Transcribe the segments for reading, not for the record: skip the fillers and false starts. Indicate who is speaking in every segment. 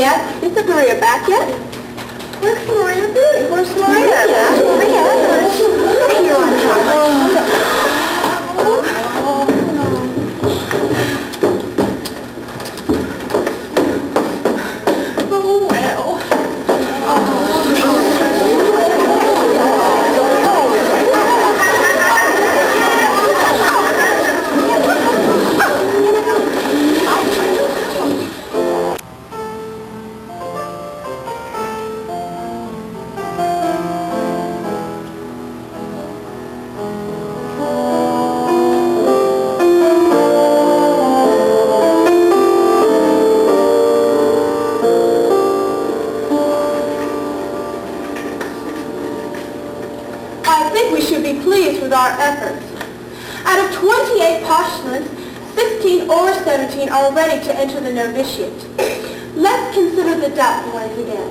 Speaker 1: yet? Isn't Maria back yet? Where's Maria been? Where's Maria? Maria? Here on top.
Speaker 2: Our efforts. Out of 28 postulants, 16 or 17 are ready to enter the novitiate. Let's consider the doubtful ones again.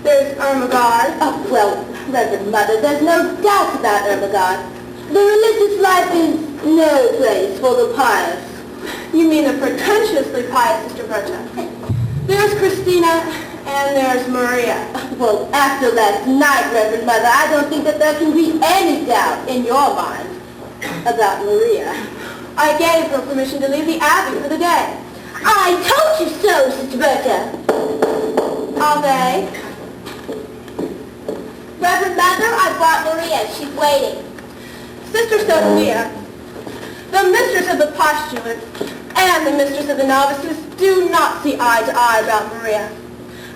Speaker 2: There's Ermengarde.
Speaker 1: Oh, well, Reverend Mother, there's no doubt about Ermengarde. The religious life is no place for the pious.
Speaker 2: You mean the pretentiously pious, Sister Berta. There's Christina, and there's Maria.
Speaker 1: Well, after last night, Reverend Mother, I don't think that there can be any doubt in your mind about Maria.
Speaker 2: I gave her permission to leave the Abbey for the day.
Speaker 1: I told you so, Sister Berta.
Speaker 2: Are they?
Speaker 1: Reverend Mother, I brought Maria. She's waiting.
Speaker 2: Sister Sophia, the mistress of the postulants and the mistress of the novices do not see eye to eye about Maria.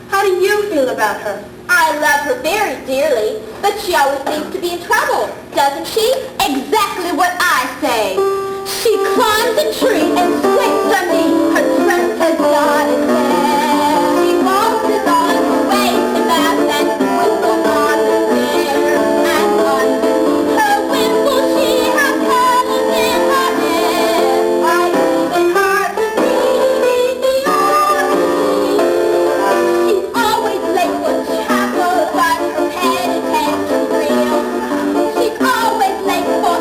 Speaker 2: How do you feel about her?
Speaker 1: I love her very dearly, but she always seems to be in trouble, doesn't she? Exactly what I say. She climbs a tree and squeaks on me. Her dress has got its hair. She waltzes on her way to mass and whistles on the stair. And underneath her wimple she has curls in her hair. I even hardly see the army. She's always late for chapel, but her head is handsome real. She's always late for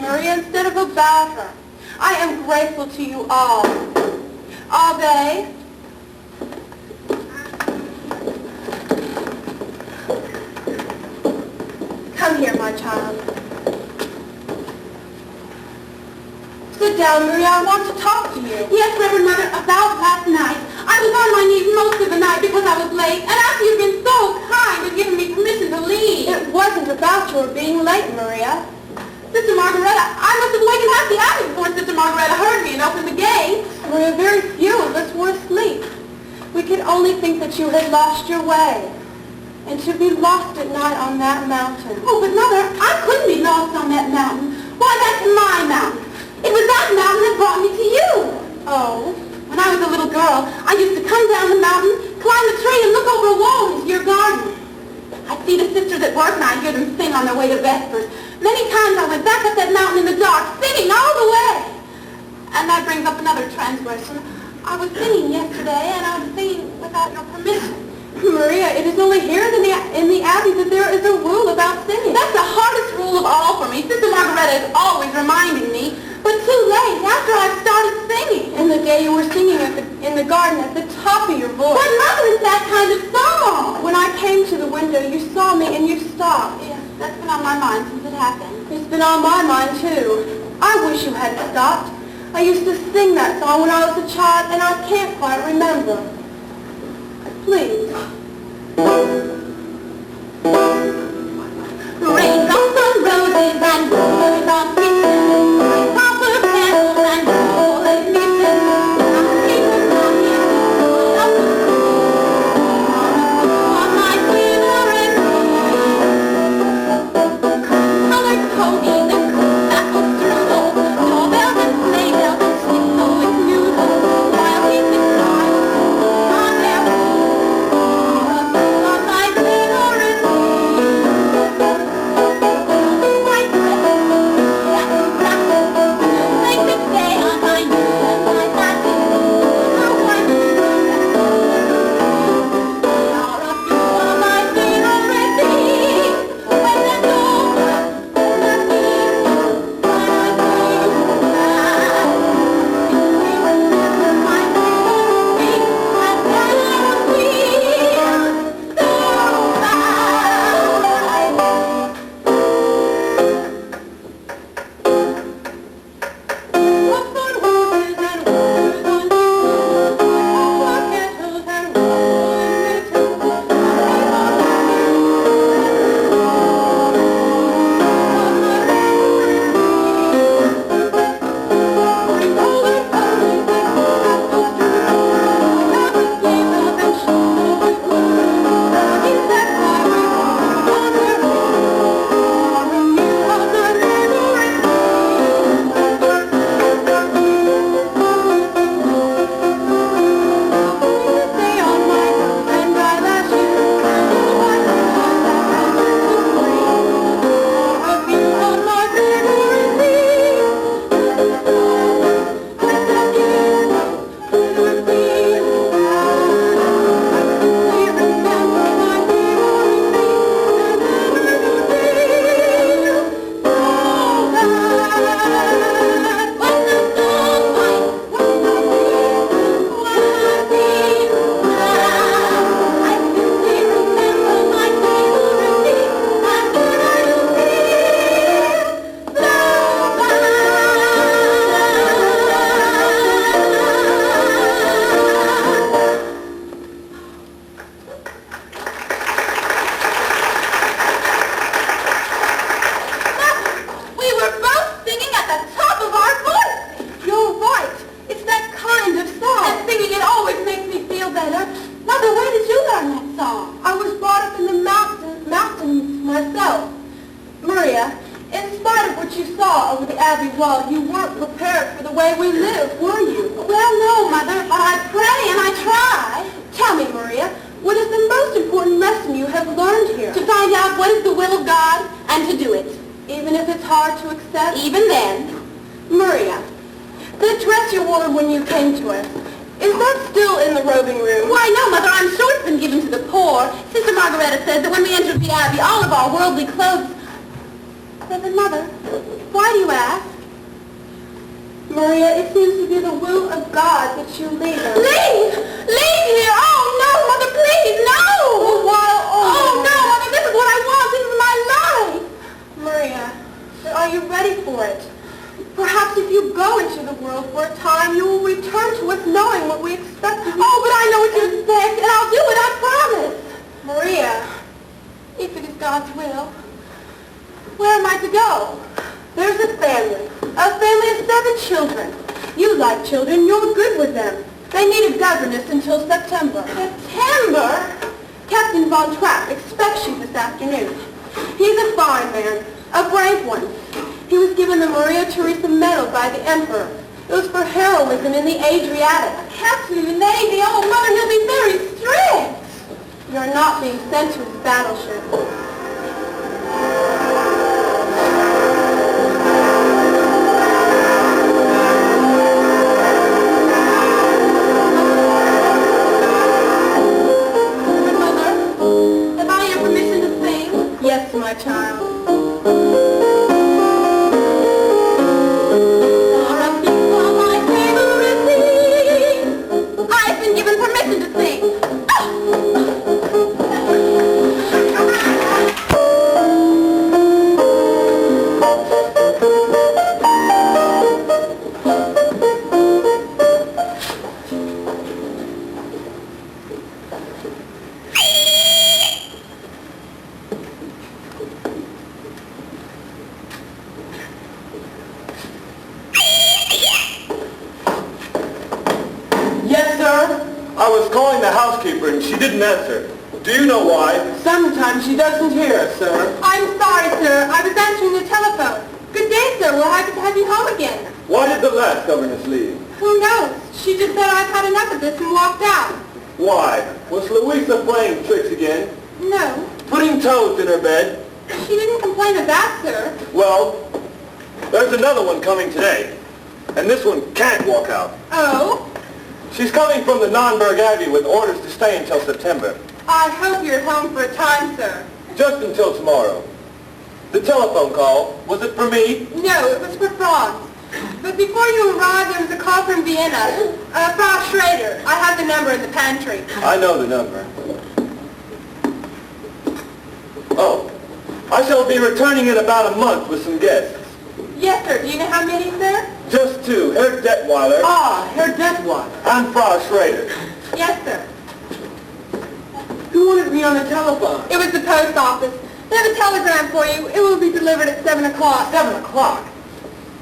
Speaker 2: Maria, instead of about her. I am grateful to you all. Ave. Come here, my child. Sit down, Maria. I want to talk to you.
Speaker 1: Yes, Reverend Mother, about last night. I was on my knees most of the night because I was late, and after you've been so kind and given me permission to leave.
Speaker 2: It wasn't about your being late, Maria.
Speaker 1: Sister Margaretta, I must have wakened half the abbey before Sister Margaretta heard me and opened the gate.
Speaker 2: Maria, very few of us were asleep. We could only think that you had lost your way. And to be lost at night on that mountain.
Speaker 1: Oh, but Mother, I couldn't be lost on that mountain. Why, that's my mountain. It was that mountain that brought me to you.
Speaker 2: Oh?
Speaker 1: When I was a little girl, I used to come down the mountain, climb the tree, and look over a wall into your garden. I'd see the sisters at work, and I'd hear them sing on their way to Vespers. Many times I went back up that mountain in the dark, singing all the way. And that brings up another transgression. I was singing yesterday, and I was singing without your permission.
Speaker 2: Maria, it is only here in the Abbey that there is a rule about singing.
Speaker 1: That's the hardest rule of all for me. Sister Margaretta is always reminding me, but too late, after I've started singing.
Speaker 2: And the day you were singing in the garden at the top of your voice.
Speaker 1: What mother is that kind of song?
Speaker 2: When I came to the window, you saw me and you stopped.
Speaker 1: Yes, that's been on my mind since it happened.
Speaker 2: It's been on my mind, too. I wish you hadn't stopped. I used to sing that song when I was a child, and I can't quite remember. Please.
Speaker 1: Raindrops on roses and roses on kisses, copper candles and golden misses. I'm keeping on you, up the street, on my silver and colored ponies and baffled strudel, doorbells and sleigh bells and snickle and noodle, while we sit crying on their on my silver and white dress, like the day on my knees and my satin, how wonderful all of you are my favorite things. When it's over, when I feel, when I feel bad, you remember my favorite things, and then I feel so
Speaker 2: Up on horses and horses on wheels, over kettles and
Speaker 1: We were both singing at the top of our voices.
Speaker 2: You're right. It's that kind of song.
Speaker 1: And singing it always makes me feel better. Mother, where did you learn that song?
Speaker 2: I was brought up in the mountains myself. Maria, in spite of what you saw over the Abbey wall, you weren't prepared for the way we live, were you?
Speaker 1: Well, no, Mother, but I pray and I try.
Speaker 2: Tell me, Maria, what is the most important lesson you have learned here?
Speaker 1: To find out what is the will of God and to do it.
Speaker 2: Even if it's hard to accept?
Speaker 1: Even then.
Speaker 2: Maria, the dress you wore when you came to us, is that still in the robing room?
Speaker 1: Why, no, Mother, I'm sure it's been given to the poor. Sister Margaretta says that when we entered the Abbey, all of our worldly clothes... Reverend Mother,
Speaker 2: Why do you ask? Maria, it seems to be the will of God that you leave us.
Speaker 1: Leave! Leave here! Oh, no, Mother, please, no! Oh, no, Mother, this is what I want. This is my life.
Speaker 2: Maria, are you ready for it? Perhaps if you go into the world for a time, you will return to us knowing what we expect of you.
Speaker 1: Oh, but I know what you expect, and I'll do it, I promise.
Speaker 2: Maria, if it is God's will, where am I to go? There's a family of 7 children. You like children, you're good with them. They need a governess until September. September? Captain Von Trapp expects you this afternoon. He's a fine man, a brave one. He was given the Maria Theresa Medal by the Emperor. It was for heroism in the Adriatic.
Speaker 1: Captain in the Navy, oh, Mother, he'll be very strict.
Speaker 2: You're not being sent to his battleship.
Speaker 1: Mother, have I your permission to sing?
Speaker 2: Yes, my child.
Speaker 1: Permission to sing.
Speaker 3: Yes, sir? I was calling the housekeeper and she didn't answer. Do you know why? Sometimes she doesn't hear us, sir.
Speaker 2: I'm sorry, sir. I was answering the telephone. Good day, sir. We're happy to have you home again.
Speaker 3: Why did the last governess leave?
Speaker 2: Who knows? She just said I've had enough of this and walked out.
Speaker 3: Why? Was Louisa playing tricks again?
Speaker 2: No.
Speaker 3: Putting toast in her bed?
Speaker 2: She didn't complain of that, sir.
Speaker 3: Well, there's another one coming today. And this one can't walk out.
Speaker 2: Oh?
Speaker 3: She's coming from the Nonberg Abbey with orders to stay until September.
Speaker 2: I hope you're at home for a time, sir.
Speaker 3: Just until tomorrow. The telephone call, was it for me?
Speaker 2: No, it was for Franz. But before you arrived, there was a call from Vienna. Frau Schrader. I have the number in the pantry.
Speaker 3: I know the number. Oh, I shall be returning in about a month with some guests.
Speaker 2: Yes, sir. Do you know how many, sir?
Speaker 3: Just 2, Herr Detweiler.
Speaker 2: Ah, Herr Detweiler.
Speaker 3: And Frau Schrader.
Speaker 2: Yes, sir.
Speaker 3: Who wanted me on the telephone?
Speaker 2: It was the post office. They have a telegram for you. It will be delivered at 7 o'clock.
Speaker 3: 7 o'clock?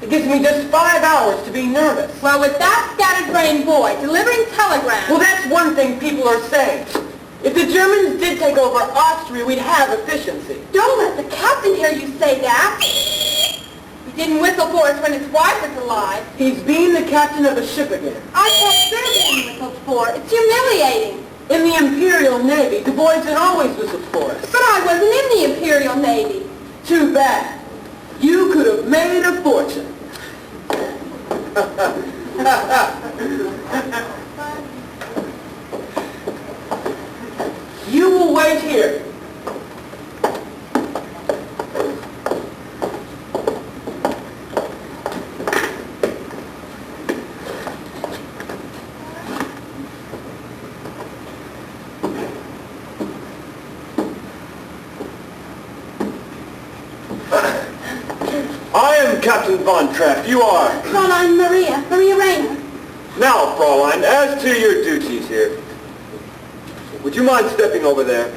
Speaker 3: It gives me just 5 hours to be nervous.
Speaker 2: Well, with that scattered-brained boy delivering telegrams...
Speaker 3: Well, that's one thing people are saying. If the Germans did take over Austria, we'd have efficiency.
Speaker 2: Don't let the captain hear you say that. He didn't whistle for us when his wife was alive.
Speaker 3: He's being the captain of a ship again.
Speaker 2: I can't stand being whistled for. It's humiliating.
Speaker 3: In the Imperial Navy, the boys had always whistled for us.
Speaker 2: But I wasn't in the Imperial Navy.
Speaker 3: Too bad. You could have made a fortune. You will wait here. I am Captain Von Trapp. You are?
Speaker 2: Fräulein Maria Rayner.
Speaker 3: Now, Fräulein, as to your duties here, would you mind stepping over there?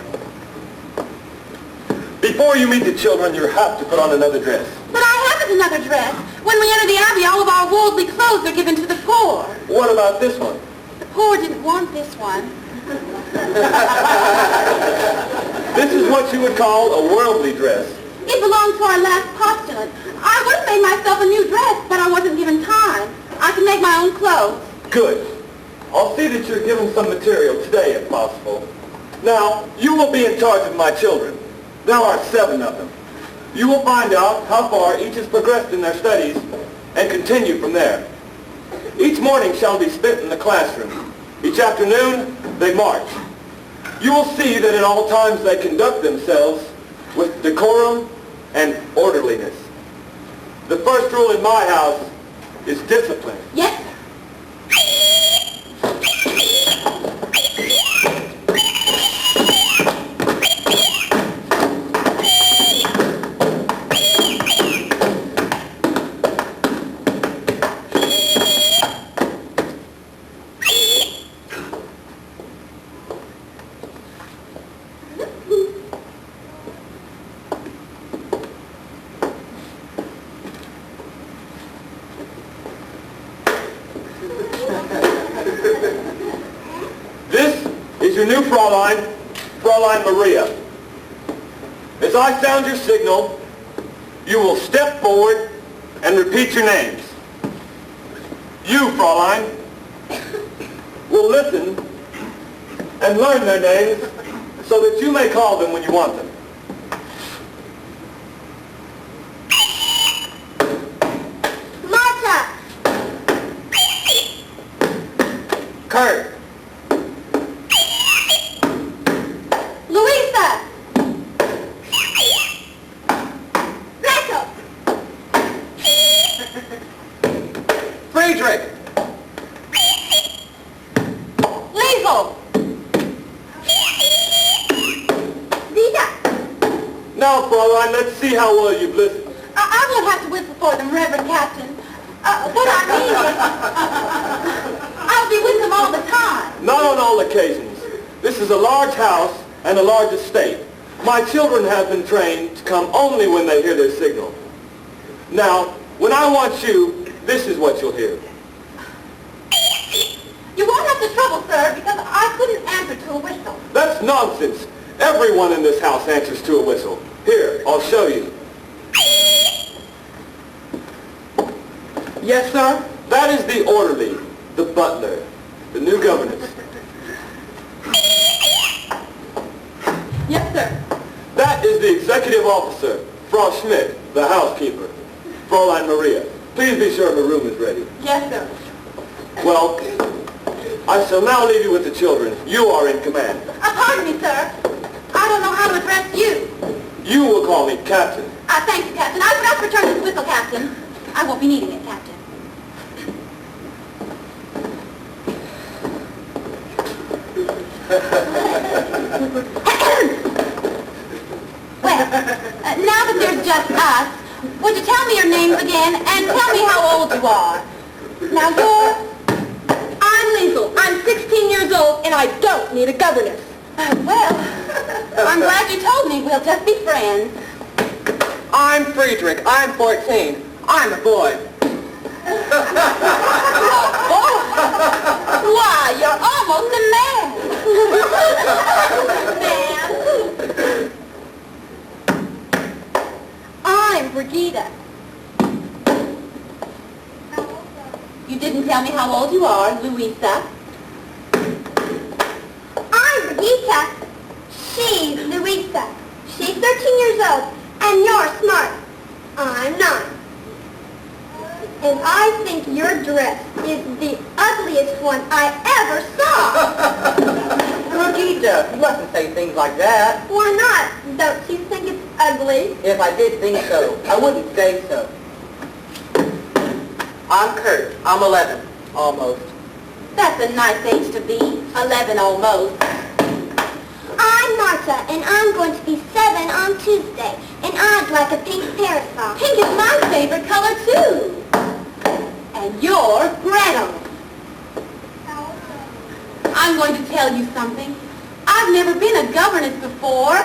Speaker 3: Before you meet the children, you have to put on another dress.
Speaker 2: But I haven't another dress. When we enter the Abbey, all of our worldly clothes are given to the poor.
Speaker 3: What about this one?
Speaker 2: The poor didn't want this one.
Speaker 3: This is what you would call a worldly dress.
Speaker 2: It belonged to our last postulant. I would have made myself a new dress, but I wasn't given time. I can make my own clothes.
Speaker 3: Good. I'll see that you're given some material today, if possible. Now, you will be in charge of my children. There are 7 of them. You will find out how far each has progressed in their studies and continue from there. Each morning shall be spent in the classroom. Each afternoon, they march. You will see that at all times they conduct themselves with decorum and orderliness. The first rule in my house is discipline.
Speaker 1: Yes, sir.
Speaker 3: This is your new Fräulein, Fräulein Maria. As I sound your signal, you will step forward and repeat your names. You, Fräulein, will listen and learn their names so that you may call them when you want them.
Speaker 1: Marta!
Speaker 3: Kurt,
Speaker 1: Louisa! Gretel!
Speaker 3: Friedrich,
Speaker 1: Liesel! Zita!
Speaker 3: now, Fräulein, let's see how well you've listened.
Speaker 1: I won't have to whistle for them, Reverend Captain. What I mean is, I'll be with them all the time.
Speaker 3: Not on all occasions. This is a large house and a large estate. My children have been trained to come only when they hear their signal. Now, when I want you, this is what you'll hear.
Speaker 1: You won't have to trouble, sir, because I couldn't answer to a whistle.
Speaker 3: That's nonsense. Everyone in this house answers to a whistle. Here, I'll show you.
Speaker 4: Yes, sir?
Speaker 3: That is the orderly, the butler, the new governess.
Speaker 1: Yes, sir.
Speaker 3: That is the executive officer, Frau Schmidt, the housekeeper. Fräulein Maria, please be sure her room is ready.
Speaker 1: Yes, sir.
Speaker 3: Well, I shall now leave you with the children. You are in command.
Speaker 1: Pardon me, sir. I don't know how to address you.
Speaker 3: You will call me Captain.
Speaker 1: Thank you, Captain. I forgot to return this whistle, Captain. I won't be needing it, Captain. Well, now that there's just us, would you tell me your names again and tell me how old you are? Now I'm Liesel. I'm 16 years old and I don't need a governess. Well, I'm glad you told me. We'll just be friends.
Speaker 4: I'm Friedrich. I'm 14. I'm a boy.
Speaker 1: Oh, why, you're almost a man. Man. I'm Brigida. You didn't tell me how old you are, Louisa. I'm Brigida. She's Louisa. She's 13 years old, and you're smart. I'm not. And I think your dress is the ugliest one I ever saw.
Speaker 4: Brigida, you mustn't say things like that.
Speaker 1: Why not? Don't you think it's ugly?
Speaker 4: If I did think so, I wouldn't say so. I'm Kurt. I'm 11. Almost.
Speaker 1: That's a nice age to be. 11 almost. I'm Marta, and I'm going to be 7 on Tuesday. And I'd like a pink parasol. Pink is my favorite color, too. And you're Gretel. I'm going to tell you something. I've never been a governess before.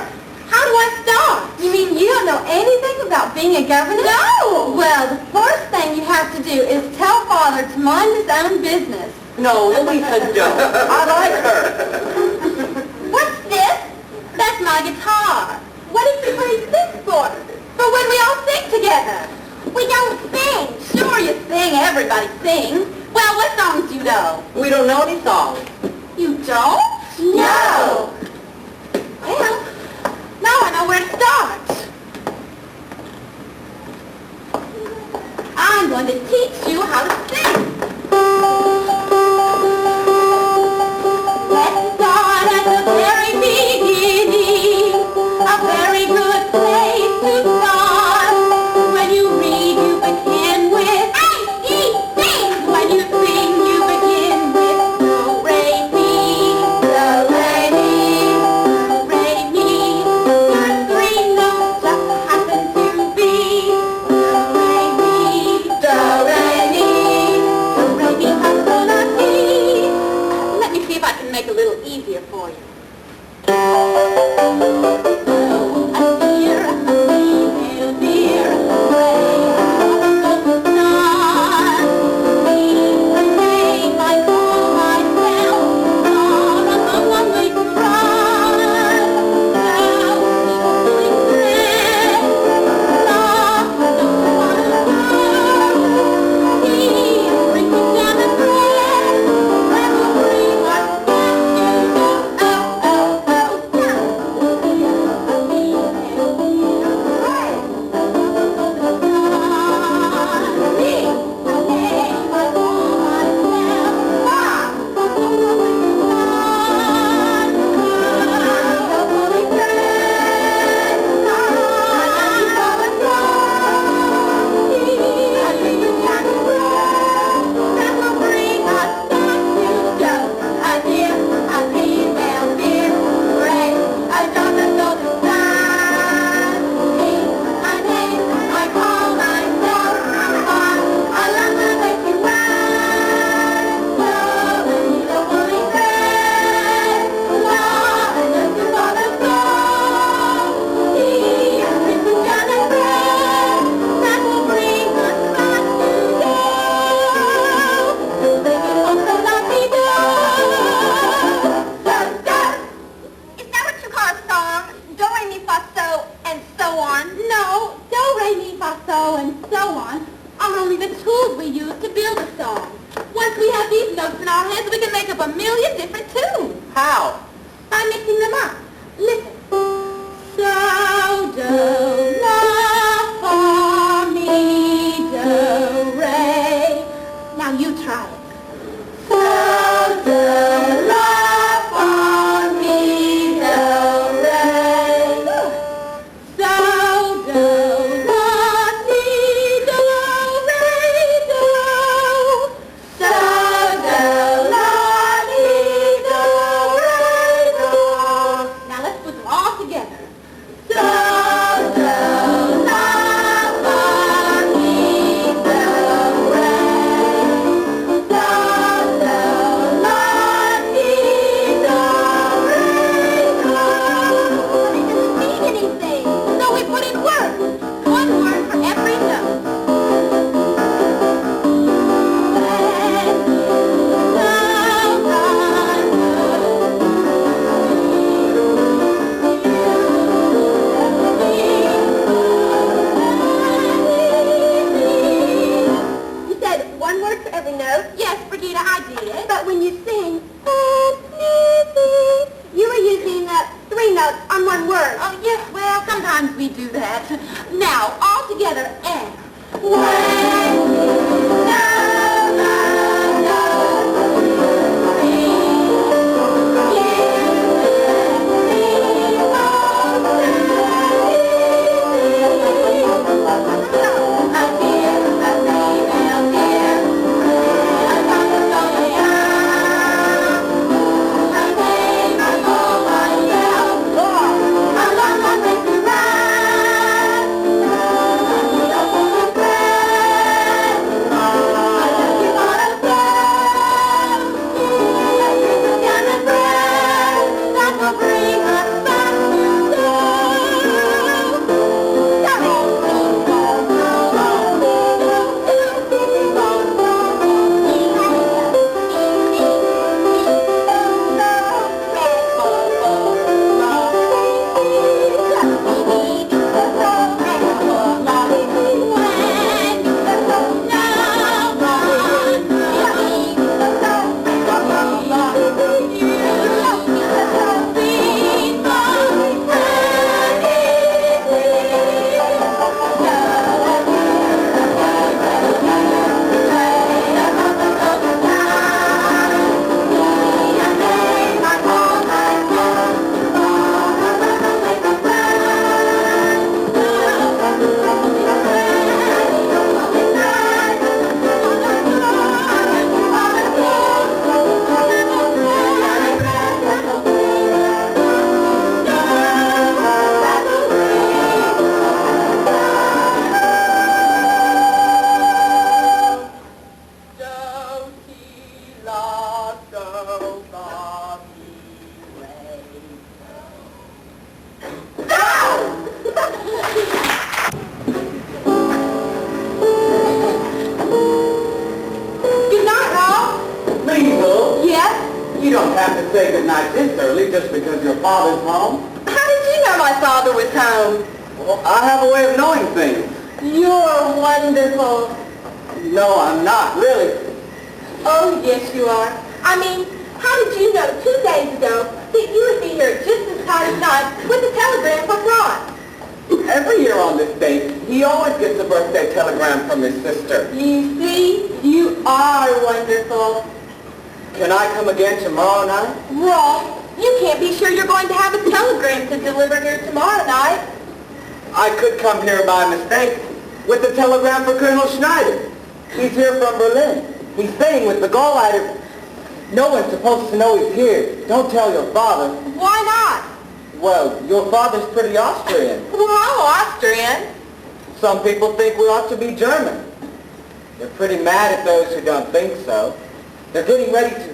Speaker 1: How do I start? You mean you don't know anything about being a governess? No! Well, the first thing you have to do is tell Father to mind his own business.
Speaker 4: No, Louisa, don't. I like her.
Speaker 1: What's this? That's my guitar. What did you raise this for? For when we all sing together. We don't sing. Sure you sing. Everybody sings. Well, what songs do you know?
Speaker 4: We don't know any songs.
Speaker 1: You don't? No. Well, now I know where to start. I'm going to teach you how to sing. Let's start at the very beginning. A very good place to start. When you read, you begin. the tools we use to build a song. Once we have these notes in our heads, we can make up a million different tunes.
Speaker 4: How?
Speaker 1: By mixing them up. Listen. So, do, la, fa, mi, do, re. Now you try it. So, do, la, fa, mi, do, re. So, do, la, si, do, re, do. So, do, la, si, do, re, do. Now let's put them all together. So, do, la, fa, mi, do, re. So, do, la, si, do, re, do. But it doesn't mean anything. So we put in words. One word for every note. You said one word for every note? Yes, Brigida, I did. But when you sing, you were using three notes on one word. Oh, yes, well, sometimes we do that. Now, all together, and. When you know the notes you sing,
Speaker 4: You don't have to say goodnight this early just because your father's home.
Speaker 2: How did you know my father was home?
Speaker 4: Well, I have a way of knowing things.
Speaker 2: You're wonderful.
Speaker 4: No, I'm not, really.
Speaker 2: Oh, yes, you are. I mean, how did you know 2 days ago that you would be here just as hard as 9 with a telegram from Ron?
Speaker 4: Every year on this date, he always gets a birthday telegram from his sister.
Speaker 2: You see, you are wonderful.
Speaker 4: Can I come again tomorrow night?
Speaker 2: Ron, you can't be sure you're going to have a telegram to deliver here tomorrow night.
Speaker 4: I could come here by mistake with the telegram for Colonel Schneider. He's here from Berlin. He's staying with the Gauleiter. No one's supposed to know he's here. Don't tell your father.
Speaker 2: Why not?
Speaker 4: Well, your father's pretty Austrian.
Speaker 2: Well, I'm Austrian.
Speaker 4: Some people think we ought to be German. They're pretty mad at those who don't think so. They're getting ready to...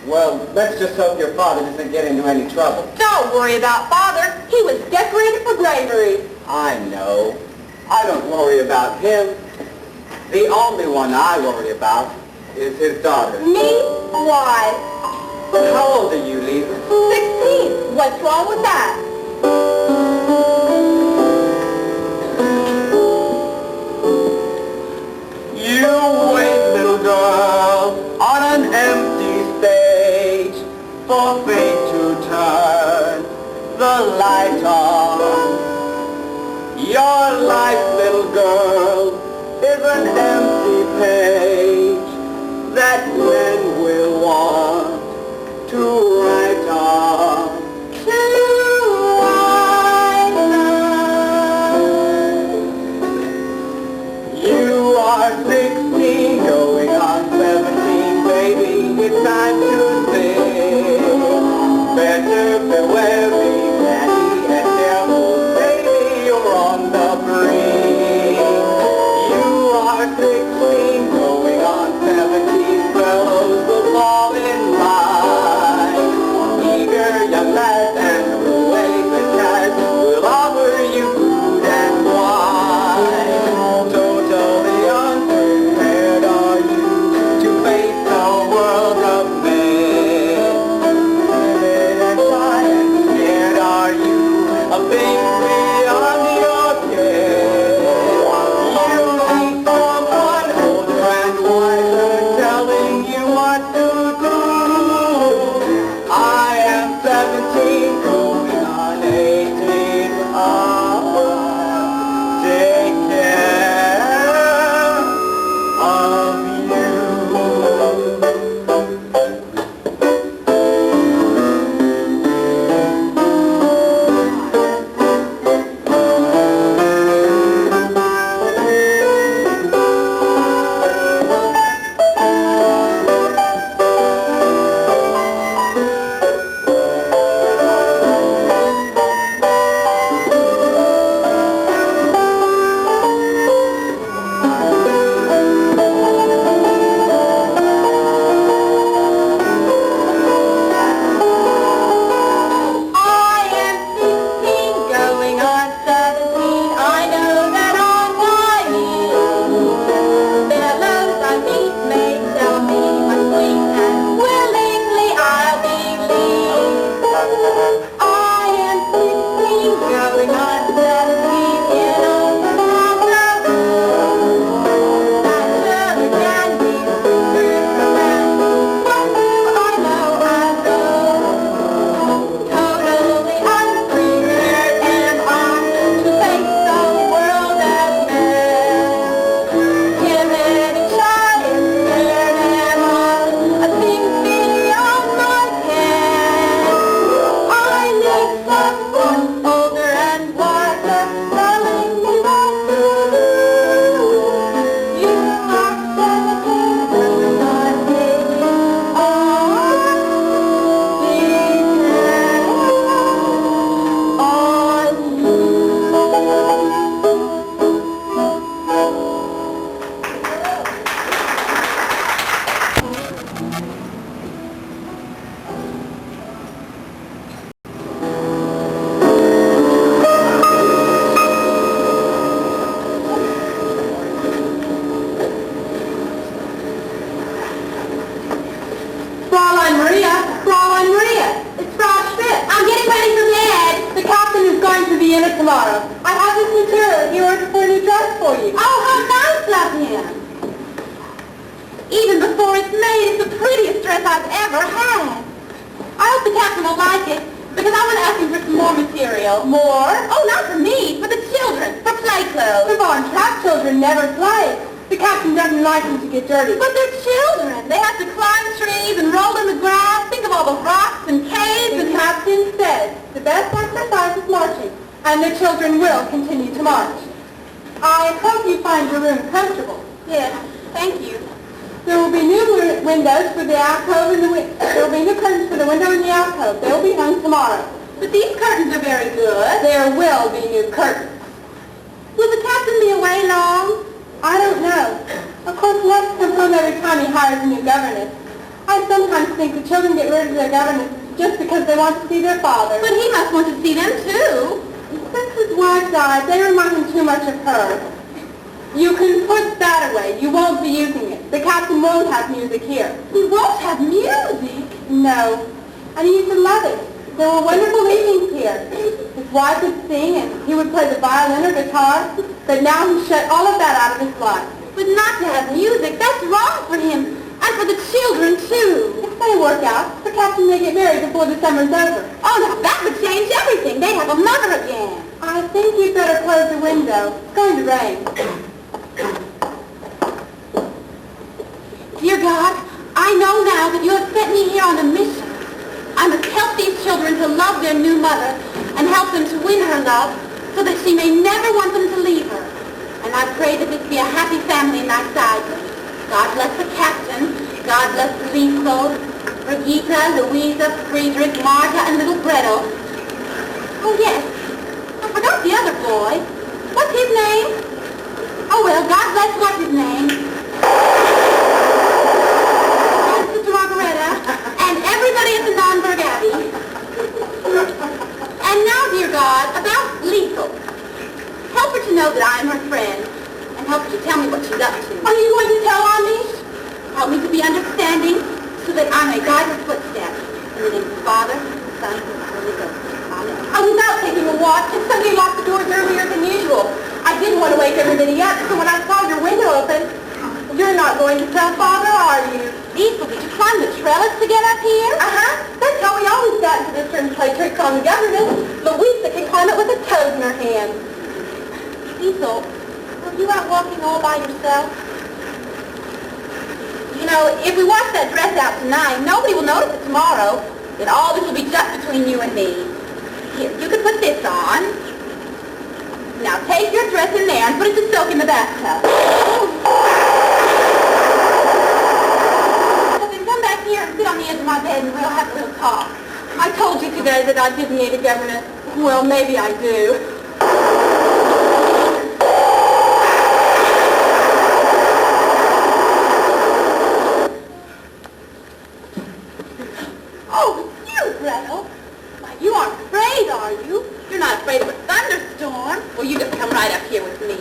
Speaker 4: Well, let's just hope your father doesn't get into any trouble.
Speaker 2: Don't worry about Father. He was decorated for bravery.
Speaker 4: I know. I don't worry about him. The only one I worry about is his daughter.
Speaker 2: Me? Why?
Speaker 4: How old are you, Lisa?
Speaker 2: 16. What's wrong with that?
Speaker 4: You wait, little girl, on an empty stage, for fate to turn the light on. Your life, little girl, is an empty page that men will want to write on. You are 16, going on 17, baby. It's time to sing. Better beware, be daddy and careful, baby. You're on the brink. You are 16, going on 17. Fellows will fall in line. Eager young lads and awake the cats will offer you food and wine. Totally unprepared are you to face the world of men. Timid and shy and scared are you of things beyond your ken. You need someone older and wiser telling you what to do. I am 17, going on 18. Take care of you.
Speaker 1: I am 16, going on 17. I know that on my knees. Fellows I meet may tell me I'm sweet, and willingly I'll believe. I am 16, going on 17. In a world of that children can be secret romance. What do I know? I know. Totally unprepared am I to face the world of men. Timid and shy and scared am I of things beyond my ken. I need someone older and wiser telling me what to do. You are 17, going on 18.
Speaker 2: Fraulein Maria, it's Frau Schmidt.
Speaker 1: I'm getting ready for bed.
Speaker 2: The captain is going to Vienna tomorrow. I have this material. He ordered for a new dress for you.
Speaker 1: Oh, how nice of him. Even before it's made, it's the prettiest dress I've ever had. I hope the captain will like it, because I want to ask him for some more material.
Speaker 2: More?
Speaker 1: Oh, not for me, for the children, for play
Speaker 2: The
Speaker 1: clothes.
Speaker 2: Von Trapp children never play. The captain doesn't like them to get dirty.
Speaker 1: But they're children. They have to climb trees and roll in the grass. Think of all the rocks and caves
Speaker 2: The
Speaker 1: and...
Speaker 2: captain says the best exercise is marching, and the children will continue to march. I hope you find your room comfortable.
Speaker 1: Yes, thank you.
Speaker 2: There will be new windows for the alcove and there will be new curtains for the window and the alcove. They will be hung tomorrow.
Speaker 1: But these curtains are very good.
Speaker 2: There will be new curtains.
Speaker 1: Will the captain be away long?
Speaker 2: I don't know. Of course, Les comes home every time he hires a new governess. I sometimes think the children get rid of their governess just because they want to see their father.
Speaker 1: But he must want to see them too.
Speaker 2: Since his wife died, they remind him too much of her. You can put that away. You won't be using it. The captain won't have music here.
Speaker 1: He won't have music?
Speaker 2: No. And he used to love it. There were wonderful evenings here. His wife would sing and he would play the violin or guitar, but now he's shut all of that out of his life.
Speaker 1: But not to have
Speaker 2: for the children, too. If they work out, the captain may get married before the summer's over.
Speaker 1: Oh, now that would change everything. They'd have a mother again.
Speaker 2: I think you'd better close the window. It's going to rain.
Speaker 1: Dear God, I know now that you have sent me here on a mission. I must help these children to love their new mother and help them to win her love so that she may never want them to leave her. And I pray that this be a happy family in thy sight. God bless the captain. God bless Liesel, Brigitte, Louisa, Friedrich, Marta, and little Gretel. Oh, yes. I forgot the other boy. What's his name? Oh, well, God bless what's his name. And Sister Margareta, and everybody at the Nonnberg Abbey. And now, dear God, about Liesel. Help her to know that I am her friend, and help her to tell me what she's up to.
Speaker 2: Are you going to tell on me?
Speaker 1: Help me to be understanding, so that I may guide her footsteps. In the name of the Father, the Son, and the Holy Ghost. Amen.
Speaker 2: I was out taking a walk, and somebody locked the doors earlier than usual. I didn't want to wake everybody up, so when I saw your window open, you're not going to tell Father, are you?
Speaker 1: Liesel, did you climb the trellis to get up here?
Speaker 2: Uh-huh. That's how we always got into this room to play tricks on the governess. Louisa can climb it with a toad in her hand.
Speaker 1: Liesel, were you out walking all by yourself? You know, if we wash that dress out tonight, nobody will notice it tomorrow. Then all this will be just between you and me. Here, you can put this on. Now take your dress in there and put it to soak in the bathtub. Well, then come back here and sit on the edge of my bed and we'll have a little talk.
Speaker 2: I told you today that I didn't need a governess. Well, maybe I do.
Speaker 1: Oh, it's you, Gretel. Why, you aren't afraid, are you? You're not afraid of a thunderstorm. Well, you just come right up here with me.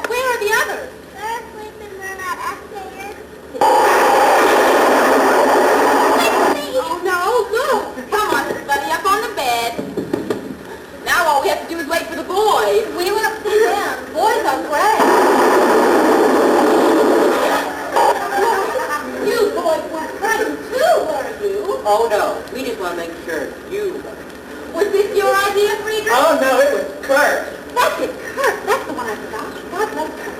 Speaker 1: Where are the others?
Speaker 5: They're sleeping, they're not upstairs.
Speaker 1: Oh, no, look. Come on, everybody, up on the bed. Now all we have to do is wait for the boys. We won't see them. Boys are great. You boys weren't frightened too, were you?
Speaker 4: Oh, no. We just want to make sure you...
Speaker 1: Was this your idea, Friedrich?
Speaker 4: Oh, no, it was Kurt.
Speaker 1: That's it, Kurt. That's the one I forgot. God bless Kurt.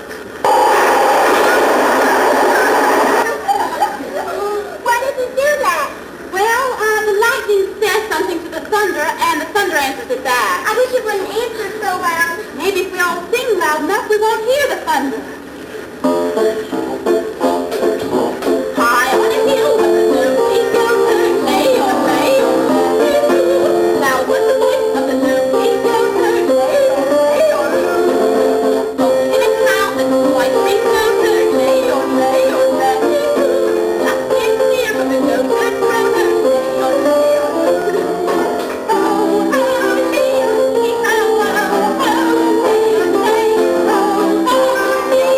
Speaker 5: Why did you do that?
Speaker 1: Well, the lightning says something to the thunder, and the thunder answers it back.
Speaker 5: I wish it wouldn't answer so loud.
Speaker 1: Maybe if we all sing loud enough, we won't hear the thunder. High on a hill with the nobody goatherd, lay on, lay on, lay on. Loud was the voice of the nobody goatherd, lay on, lay on. Oh, in a town that was quite free goatherd, lay on, lay on, lay on. Nothing clear but the goatherd brother, lay on, lay on. Oh, oh, lay on, oh, oh, oh, lay on, lay on, oh, oh, lay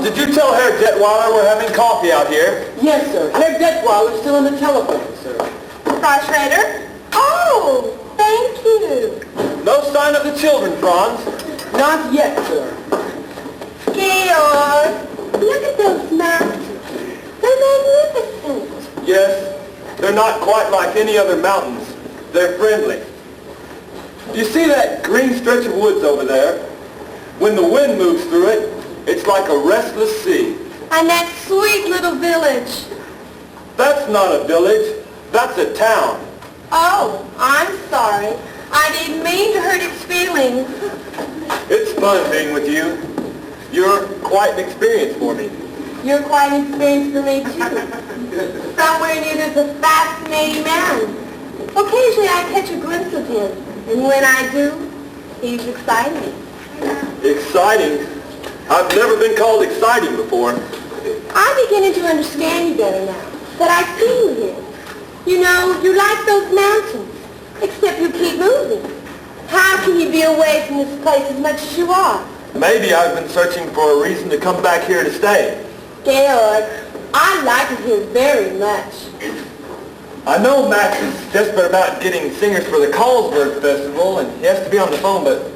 Speaker 3: Franz, did you tell Herr Detweiler we're having coffee out here?
Speaker 4: Yes, sir. Herr Detweiler's still on the telephone, sir.
Speaker 2: Frau Schrader? Oh, thank you.
Speaker 3: No sign of the children, Franz.
Speaker 4: Not yet, sir.
Speaker 2: Georg, look at those mountains. They're magnificent.
Speaker 3: Yes, they're not quite like any other mountains. They're friendly. You see that green stretch of woods over there? When the wind moves through it, it's like a restless sea.
Speaker 2: And that sweet little village.
Speaker 3: That's not a village. That's a town.
Speaker 2: Oh, I'm sorry. I didn't mean to hurt its feelings.
Speaker 3: It's fun being with you. You're quite an experience for me.
Speaker 2: You're quite an experience for me, too. Somewhere near there's a fascinating man. Occasionally I catch a glimpse of him, and when I do, he's exciting.
Speaker 3: Exciting? I've never been called exciting before.
Speaker 2: I'm beginning to understand you better now, that I see you here. You know, you're like those mountains, except you keep moving. How can you be away from this place as much as you are?
Speaker 3: Maybe I've been searching for a reason to come back here to stay.
Speaker 2: Georg, I like it here very much.
Speaker 3: I know Max is desperate about getting singers for the Carlsberg Festival, and he has to be on the phone, but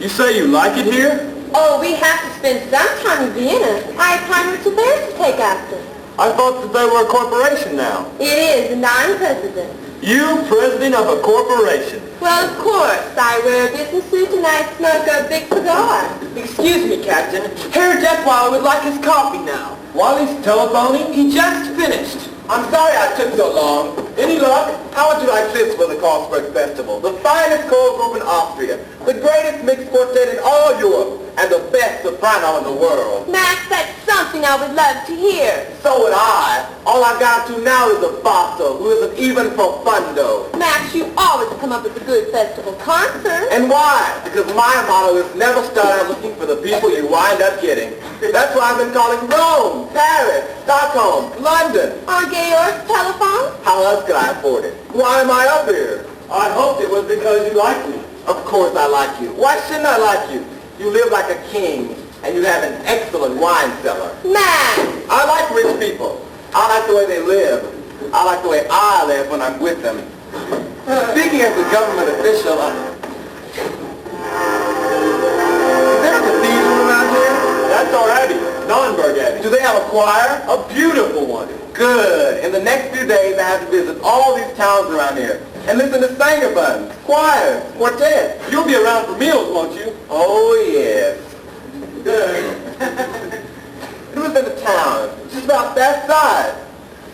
Speaker 3: you say you like it here?
Speaker 2: Oh, we have to spend some time in Vienna. I have hundreds of affairs to take after.
Speaker 3: I thought that they were a corporation now.
Speaker 2: It is, and I'm president.
Speaker 3: You, president of a corporation?
Speaker 2: Well, of course. I wear a business suit and I smoke a big cigar.
Speaker 4: Excuse me, Captain. Herr Detweiler would like his coffee now.
Speaker 3: While he's telephoning?
Speaker 4: He just finished.
Speaker 3: I'm sorry I took so long. Any luck? How would you like this for the Carlsberg Festival? The finest choral group in Austria, the greatest mixed quartet in all Europe, and the best soprano in the world.
Speaker 2: Max, that's something I would love to hear.
Speaker 3: So would I. All I've got to now is a basso who isn't even profundo.
Speaker 2: Max, you always come up with a good festival concert.
Speaker 3: And why? Because my motto is never start out looking for the people you wind up getting. That's why I've been calling Rome, Paris, Stockholm, London.
Speaker 2: On Georg's telephone?
Speaker 3: How else could I afford it? Why am I up here? I hoped it was because you like me. Of course I like you. Why shouldn't I like you? You live like a king, and you have an excellent wine cellar.
Speaker 2: Max!
Speaker 3: I like rich people. I like the way they live. I like the way I live when I'm with them. Speaking as a government official, is there a cathedral around here? That's our abbey, Nonnberg Abbey. Do they have a choir? A beautiful one. Good. In the next few days, I have to visit all these towns around here and listen to sangerbuns, choirs, quartets. You'll be around for meals, won't you? Oh, yes. Good. It was in a town, just about that size.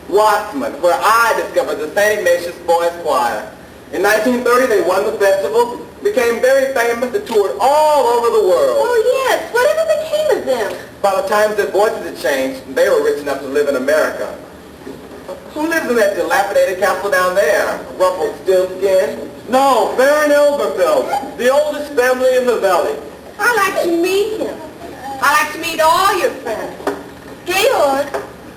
Speaker 3: Wattsman, where I discovered the St. Ignatius Boys Choir. In 1930, they won the festival, became very famous, and toured all over the world.
Speaker 2: Oh, yes. Whatever became of them?
Speaker 3: By the time their voices had changed, they were rich enough to live in America. Who lives in that dilapidated castle down there? Rumpelstiltskin? No, Baron Elberfeld, the oldest family in the valley.
Speaker 2: I like to meet him. I like to meet all your friends. Georg,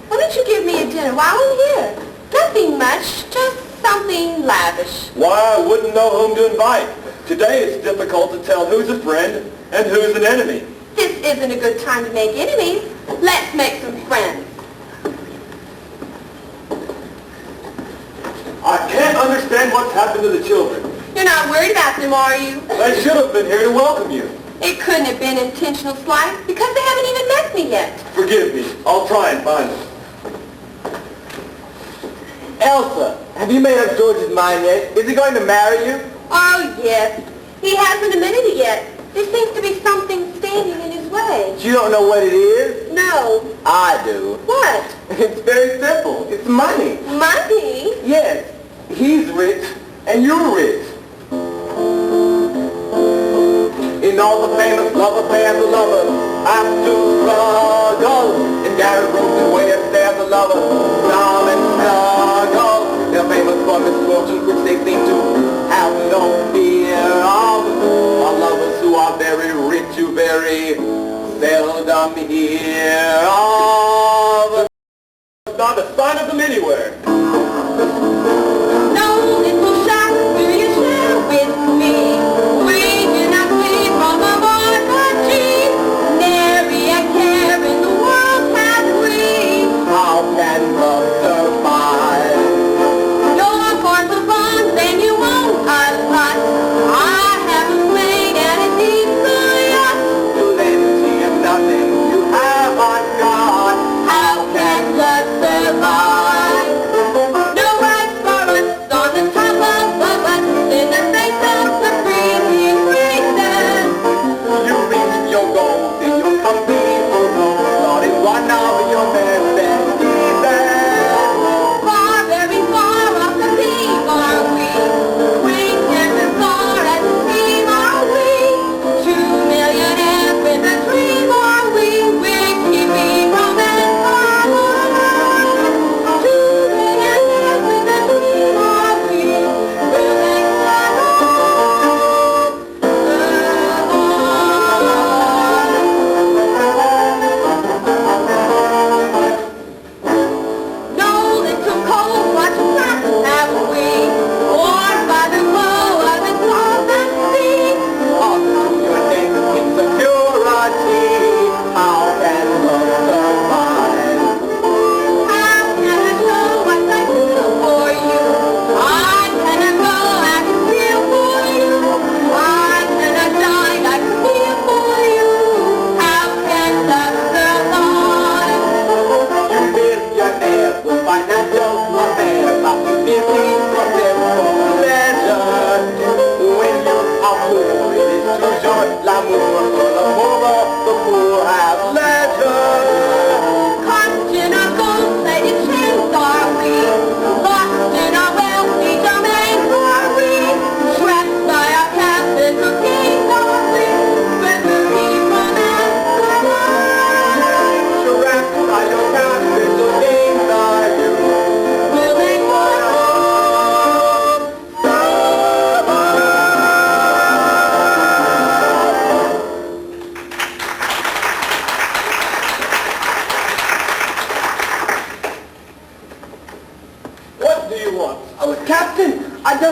Speaker 2: why don't you give me a dinner while I'm here? Nothing much, just something lavish.
Speaker 3: Why, I wouldn't know whom to invite. Today it's difficult to tell who's a friend and who's an enemy.
Speaker 2: This isn't a good time to make enemies. Let's make some friends.
Speaker 3: I can't understand what's happened to the children.
Speaker 2: You're not worried about them, are you?
Speaker 3: They should have been here to welcome you.
Speaker 2: It couldn't have been intentional slight because they haven't even met me yet.
Speaker 3: Forgive me. I'll try and find them. Elsa, have you made up George's mind yet? Is he going to marry you?
Speaker 2: Oh, yes. He hasn't admitted it yet. There seems to be something standing in his way.
Speaker 3: You don't know what it is?
Speaker 2: No.
Speaker 3: I do.
Speaker 2: What?
Speaker 3: It's very simple. It's money.
Speaker 2: Money?
Speaker 3: Yes. He's rich and you're rich. In all the famous love affairs of lovers, have to struggle. In Garrett rooms and way upstairs of lovers, love and struggle. They're famous for misfortunes which they seem to have no fear of. Are lovers who are very rich, you very seldom hear of. Not a sign of them anywhere.
Speaker 2: No little shock, do you share with me? We do not sleep from a boy, but she's nary a care.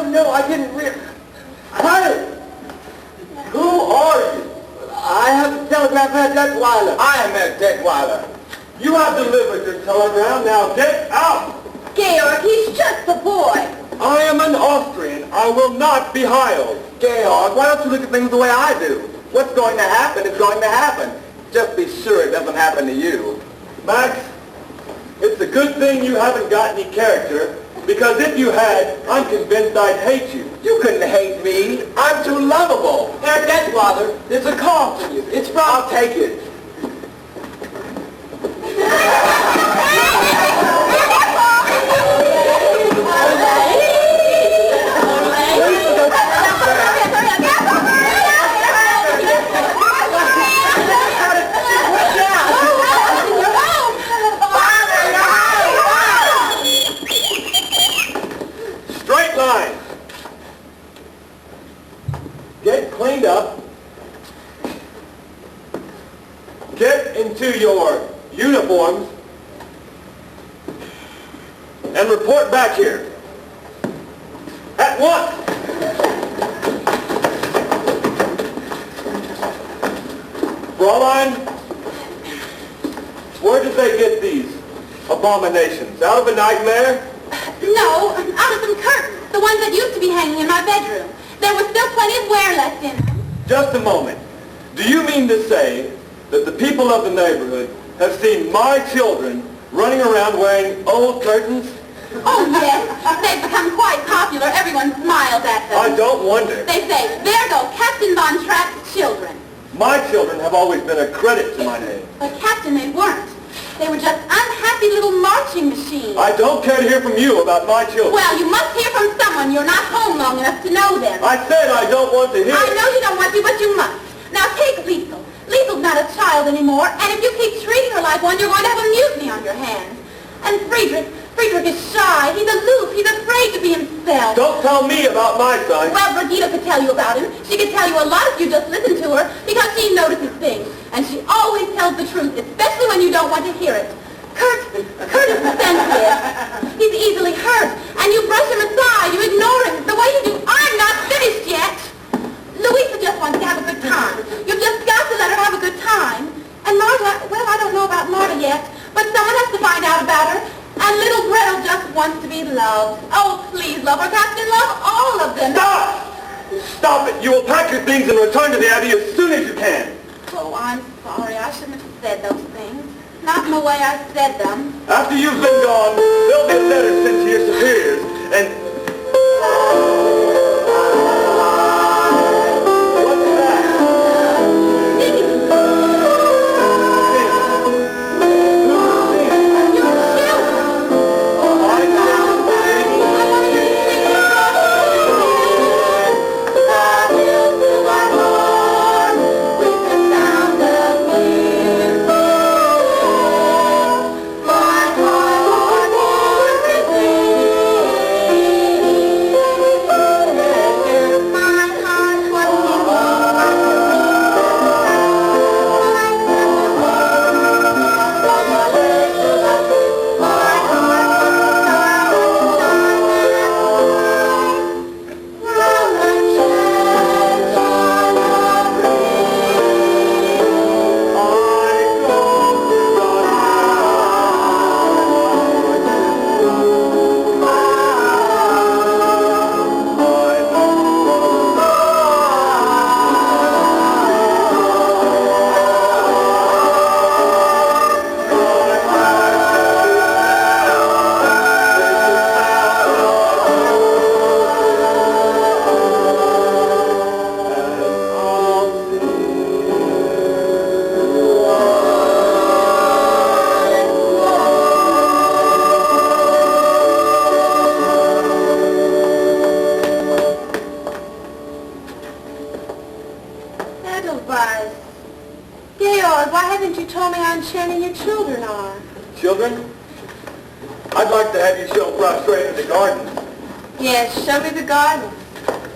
Speaker 4: No, I didn't Pilot! Who are you? I have a telegram at Detweiler. I am at Detweiler.
Speaker 3: You have delivered your telegram. Now get out!
Speaker 1: Georg, he's just a boy.
Speaker 3: I am an Austrian. I will not be Heil.
Speaker 4: Georg, why don't you look at things the way I do? What's going to happen is going to happen. Just be sure it doesn't happen to you.
Speaker 3: Max, it's a good thing you haven't got any character, because if you had, I'm convinced I'd hate you.
Speaker 4: You couldn't hate me. I'm too lovable. Herr Detweiler, there's a call for you. It's from... I'll take it.
Speaker 3: Straight line. Get cleaned up. Get into your uniforms. And report back here. At once. Fraulein, where did they get these abominations? Out of a nightmare?
Speaker 1: No, out of some curtains, the ones that used to be hanging in my bedroom. There was still plenty of wear left in them.
Speaker 3: Just a moment. Do you mean to say that the people of the neighborhood have seen my children running around wearing old curtains?
Speaker 1: Oh, yes. They've become quite popular. Everyone smiles at them.
Speaker 3: I don't wonder.
Speaker 1: They say, there go Captain Von Trapp's children.
Speaker 3: My children have always been a credit to my name.
Speaker 1: But, Captain, they weren't. They were just unhappy little marching machines.
Speaker 3: I don't care to hear from you about my children.
Speaker 1: Well, you must hear from someone. You're not home long enough to know them.
Speaker 3: I said I don't want to hear.
Speaker 1: I know you don't want to, but you must. Now take Liesel. Liesel's not a child anymore, and if you keep treating her like one, you're going to have a mutiny on your hands. And Friedrich is shy. He's aloof. He's afraid to be himself.
Speaker 3: Don't tell me about my son.
Speaker 1: Well, Brigitte could tell you about him. She could tell you a lot if you just listen to her, because she notices things. And she always tells the truth, especially when you don't want to hear it. Kurt is sensitive. He's easily hurt. And you brush him aside. You ignore him. The way you do. I'm not finished yet. Louisa just wants to have a good time. You've just got to let her have a good time. And Marta, well, I don't know about Marta yet, but someone has to find out about her. And little Gretel just wants to be loved. Oh, please love her, Captain. Love all of them.
Speaker 3: Stop! Stop it! You will pack your things and return to the Abbey as soon as you can.
Speaker 1: Oh, I'm sorry. I shouldn't have said those things. Not in the way I said them.
Speaker 3: After you've been gone, there'll be a letter sent to your superiors, and... What's that?
Speaker 2: Georg, why haven't you told me how enchanting your children are?
Speaker 3: Children? I'd like to have you show Prostrate the garden.
Speaker 2: Yes, show me the garden.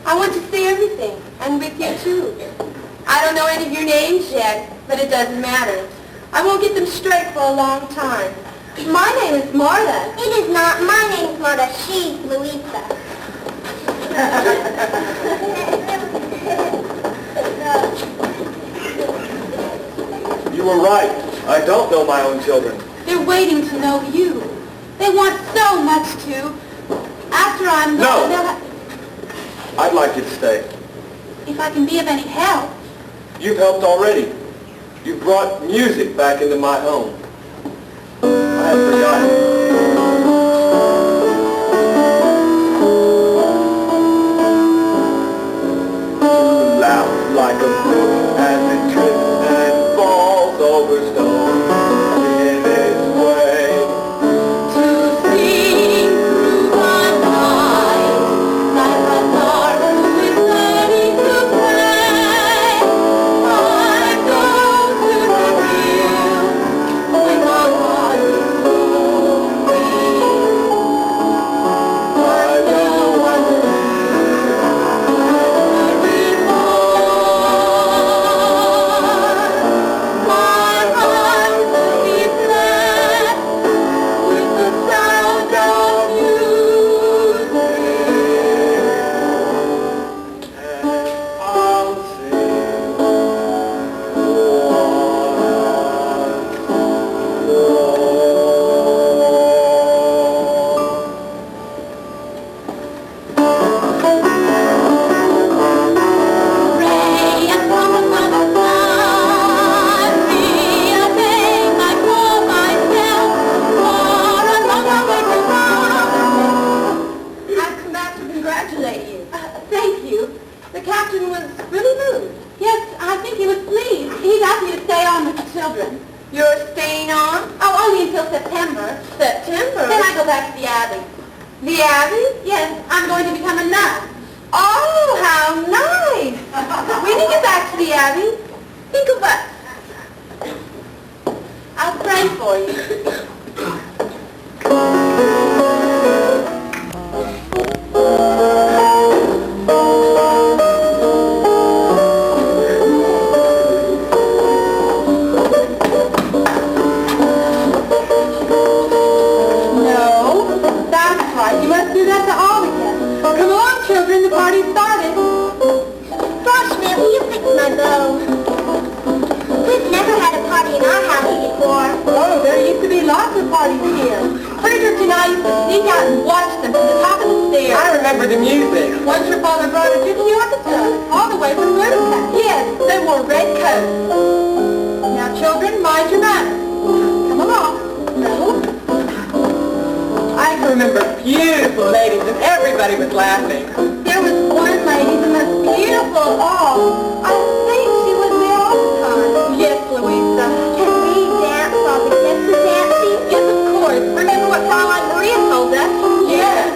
Speaker 2: I want to see everything, and with you too. I don't know any of your names yet, but it doesn't matter. I won't get them straight for a long time. My name is Marta.
Speaker 5: It is not. My name's Marta. She's Louisa.
Speaker 3: You were right. I don't know my own children.
Speaker 2: They're waiting to know you. They want so much to. After I'm gone,
Speaker 3: No. I'd like you to stay.
Speaker 2: if I can be of any help.
Speaker 3: You've helped already. You brought music back into my home. I had forgotten. Laugh like a brook as it trips and falls over stones in its way.
Speaker 2: To sing through the night, like a lark who is learning to play. I go to the field when the heart is lonely. But no one will my heart will be blessed with the sound of music.
Speaker 3: And I'll sing
Speaker 2: Pray and promise on the sun, free a day I call myself, for a long way to come. I've come back to congratulate you. Thank you. The captain was really moved. Yes, I think he was pleased. He's asked me to stay on with the children. You're staying on? Oh, only until September. September? Then I go back to the Abbey. The Abbey? Yes, I'm going to become a nun. Oh, how nice! When you get back to the Abbey, think of us. I'll pray for you. No, that's right. You must do that to all the guests. Come along, children. The party's started.
Speaker 5: Gosh, man, will you fix my bow? We've never had a party in our house before.
Speaker 2: Oh, there used to be lots of parties here. Frederick and I used to sneak out and watch them from the top of the stairs.
Speaker 4: I remember the music.
Speaker 2: Once your father brought a gypsy orchestra, all the way from Riverside. Yes, they wore red coats. Now, children, mind your manners. Come along. No.
Speaker 4: I can remember beautiful ladies and everybody was laughing.
Speaker 2: There was one lady, the most beautiful of all. I think she was there all the time. Yes, Louisa.
Speaker 5: Can we dance while the guests are dancing?
Speaker 2: Yes, of course. Remember what Caroline Maria told us? Yes.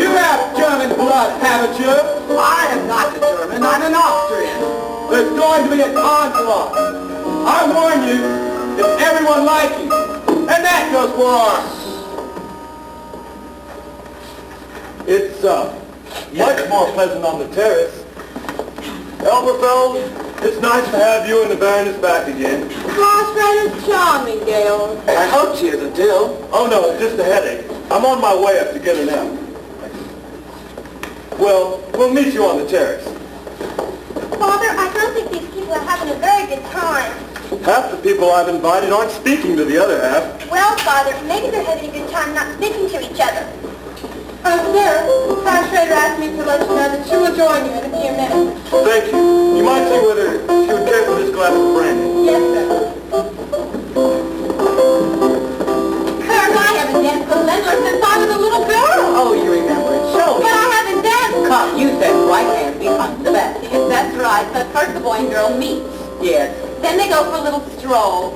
Speaker 3: You have German blood, haven't you?
Speaker 4: I am not a German, I'm an Austrian.
Speaker 3: There's going to be an onslaught. I warn you, it's everyone like you. And that goes for arms. It's much more pleasant on the terrace. Elberfeld, it's nice to have you and the Baroness back again.
Speaker 2: Gosh, that is charming, Gail.
Speaker 4: I hope she isn't ill.
Speaker 3: Oh no, it's just a headache. I'm on my way up to get her now. Well, we'll meet you on the terrace.
Speaker 5: Father, I don't think these people are having a very good time.
Speaker 3: Half the people I've invited aren't speaking to the other half.
Speaker 5: Well, Father, maybe they're having a good time not speaking to each other.
Speaker 2: Sir, Frau Schrader asked me to let you know that she will join you in a few minutes.
Speaker 3: Thank you. You might see whether she would care for this glass of brandy.
Speaker 2: Yes, sir. Kurt, I haven't danced with Lindler since I was a little girl.
Speaker 4: Oh, you remember it. Show
Speaker 2: But
Speaker 4: me.
Speaker 2: I haven't danced.
Speaker 4: Come, you said right hand behind the back.
Speaker 2: Yes, that's right. But first the boy and girl meet.
Speaker 4: Yes.
Speaker 2: Then they go for a little stroll.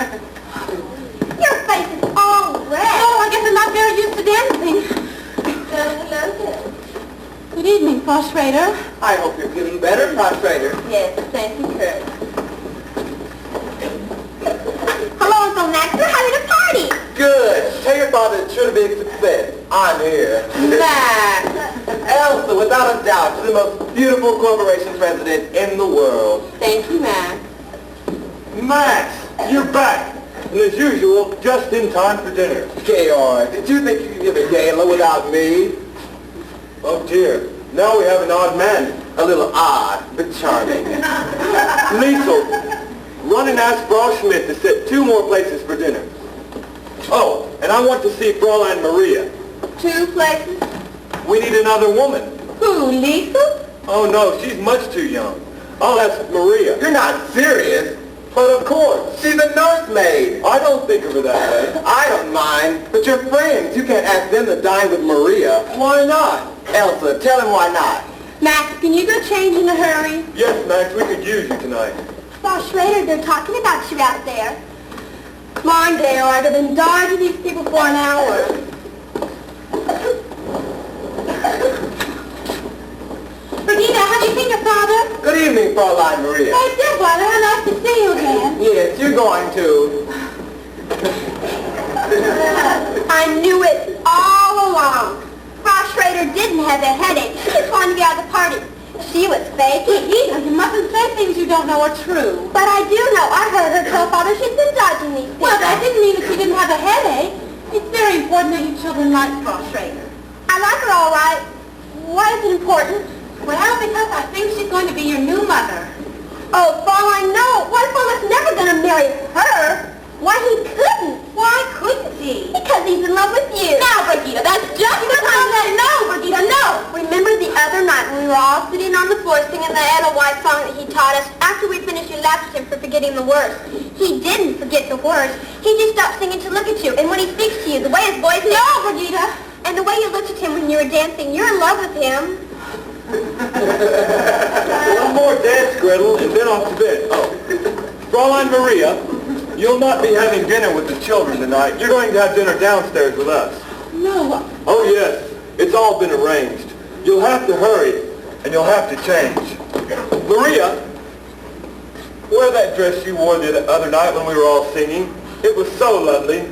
Speaker 5: Your face is all red.
Speaker 2: Oh, I guess I'm not very used to dancing. Good evening, Frost Raider.
Speaker 4: I hope you're feeling better, Frost Raider.
Speaker 1: Yes, thank you, Kurt.
Speaker 5: Hello, Uncle Max. We're having a party.
Speaker 4: Good. Tell your father it's sure to be a success. I'm here.
Speaker 2: Max.
Speaker 4: Elsa, without a doubt, you're the most beautiful corporation president in the world.
Speaker 2: Thank you, Max.
Speaker 3: Max, you're back. And as usual, just in time for dinner.
Speaker 4: Georg, did you think you could give a gala without me?
Speaker 3: Oh dear, now we have an odd man.
Speaker 4: A little odd, but charming.
Speaker 3: Liesel, run and ask Frau Schmidt to set 2 more places for dinner. Oh, and I want to see Fräulein Maria.
Speaker 1: 2 places?
Speaker 3: We need another woman.
Speaker 1: Who, Lisa?
Speaker 3: Oh no, she's much too young. I'll ask Maria.
Speaker 4: You're not serious.
Speaker 3: But of course.
Speaker 4: She's a nursemaid.
Speaker 3: I don't think of her that way.
Speaker 4: I don't mind, but you're friends. You can't ask them to dine with Maria.
Speaker 3: Why not?
Speaker 4: Elsa, tell him why not.
Speaker 2: Max, can you go change in a hurry?
Speaker 3: Yes, Max, we could use you tonight.
Speaker 5: Frost Raider, they're talking about you out there.
Speaker 2: Come on, Georg. I've been dodging these people for an hour. Regina, how do you think your father?
Speaker 4: Good evening, Fräulein Maria.
Speaker 2: Hey, Deadwater, how nice to see you again.
Speaker 4: Yes, you're going to.
Speaker 5: I knew it all along. Frost Raider didn't have a headache. She just wanted to get out of the party. She was faking.
Speaker 2: Regina, you mustn't say things you don't know are true.
Speaker 5: But I do know. I heard her tell Father she'd been dodging these people.
Speaker 2: Well, that didn't mean that she didn't have a headache. It's very important that you children like Frost Raider.
Speaker 5: I like her all right. Why is it important?
Speaker 2: Well, because I think she's going to be your new mother.
Speaker 5: Oh, Fräulein, no. Why, Father's never going to marry her. Why, he couldn't.
Speaker 2: Why couldn't he?
Speaker 5: Because he's in love with you.
Speaker 1: Now, Brigida, that's just the time that... No, Brigida, no!
Speaker 5: Remember the other night when we were all sitting on the floor singing the Edelweiss song that he taught us? After we finished, you laughed at him for forgetting the words. He didn't forget the words. He just stopped singing to look at you. And when he speaks to you, the way his voice is...
Speaker 2: No, Brigida!
Speaker 5: And the way you looked at him when you were dancing, you're in love with him.
Speaker 3: One more dance, Gretel, and then off to bed. Oh, Fräulein Maria, you'll not be having dinner with the children tonight. You're going to have dinner downstairs with us.
Speaker 2: No.
Speaker 3: Oh, yes. It's all been arranged. You'll have to hurry, and you'll have to change. Maria, wear that dress you wore the other night when we were all singing. It was so lovely.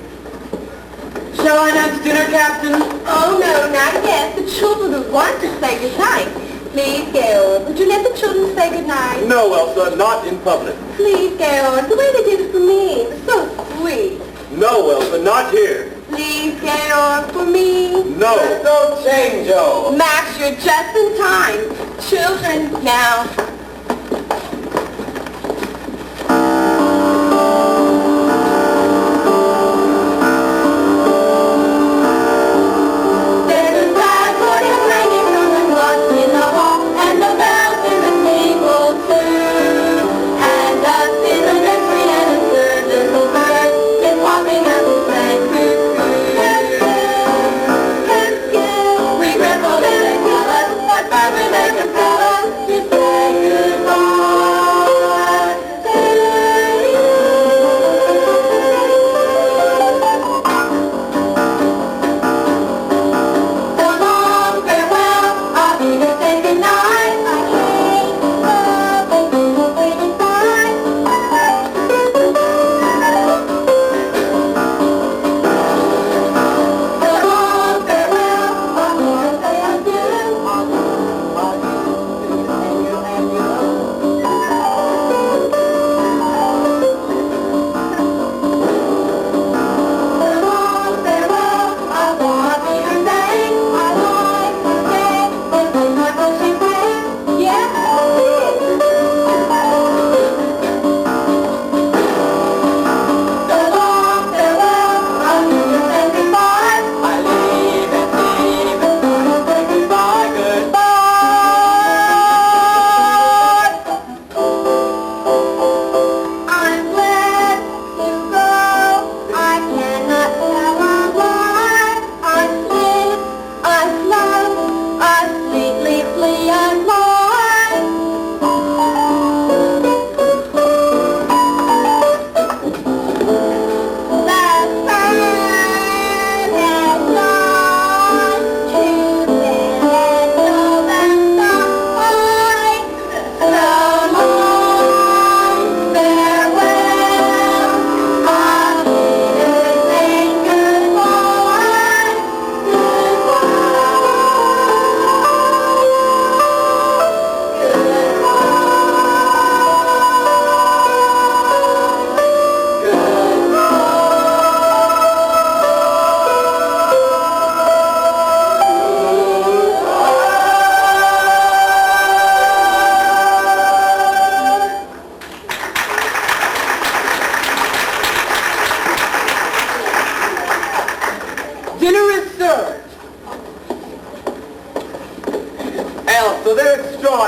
Speaker 2: Shall I announce dinner, Captain?
Speaker 1: Oh, no, not yet. The children would want to say goodnight. Please, Georg, would you let the children say goodnight?
Speaker 3: No, Elsa, not in public.
Speaker 1: Please, Georg, the way they did it for me was so sweet.
Speaker 3: No, Elsa, not here.
Speaker 1: Please, Georg, for me.
Speaker 3: No.
Speaker 4: There's no change, oh.
Speaker 1: Max, you're just in time. Children, now.
Speaker 5: We revel in the colors, what fun we make them tell us to say.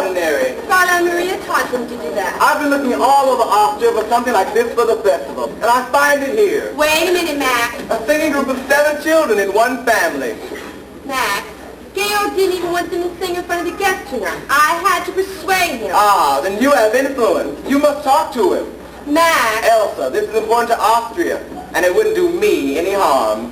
Speaker 3: extraordinary.
Speaker 2: Father Maria taught him to do that.
Speaker 3: I've been looking all over Austria for something like this for the festival, and I find it here.
Speaker 2: Wait a minute, Max.
Speaker 3: A singing group of 7 children in one family.
Speaker 2: Max, Gail didn't even want them to sing in front of the guests tonight. I had to persuade him.
Speaker 3: Ah, then you have influence. You must talk to him.
Speaker 2: Max.
Speaker 3: Elsa, this is important to Austria, and it wouldn't do me any harm.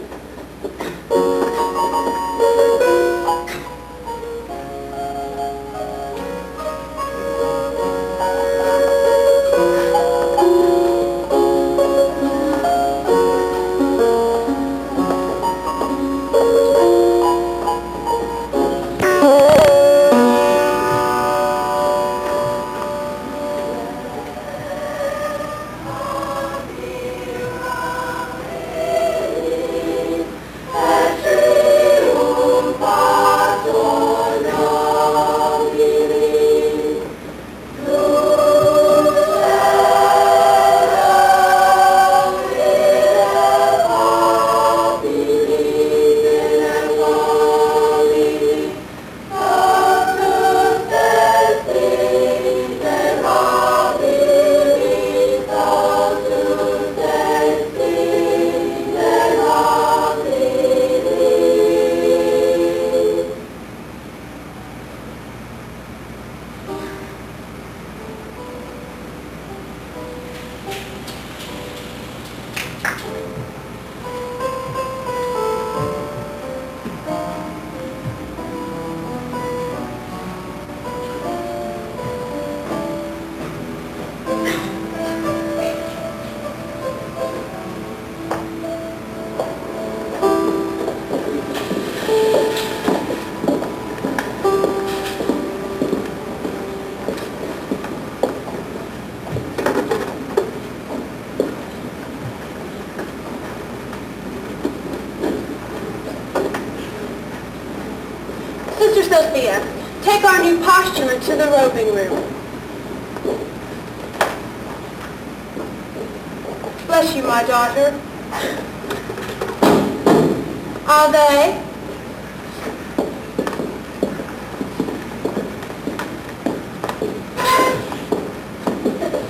Speaker 2: Sister Sophia, take our new postulant to the robing room. Bless you, my daughter. Are they?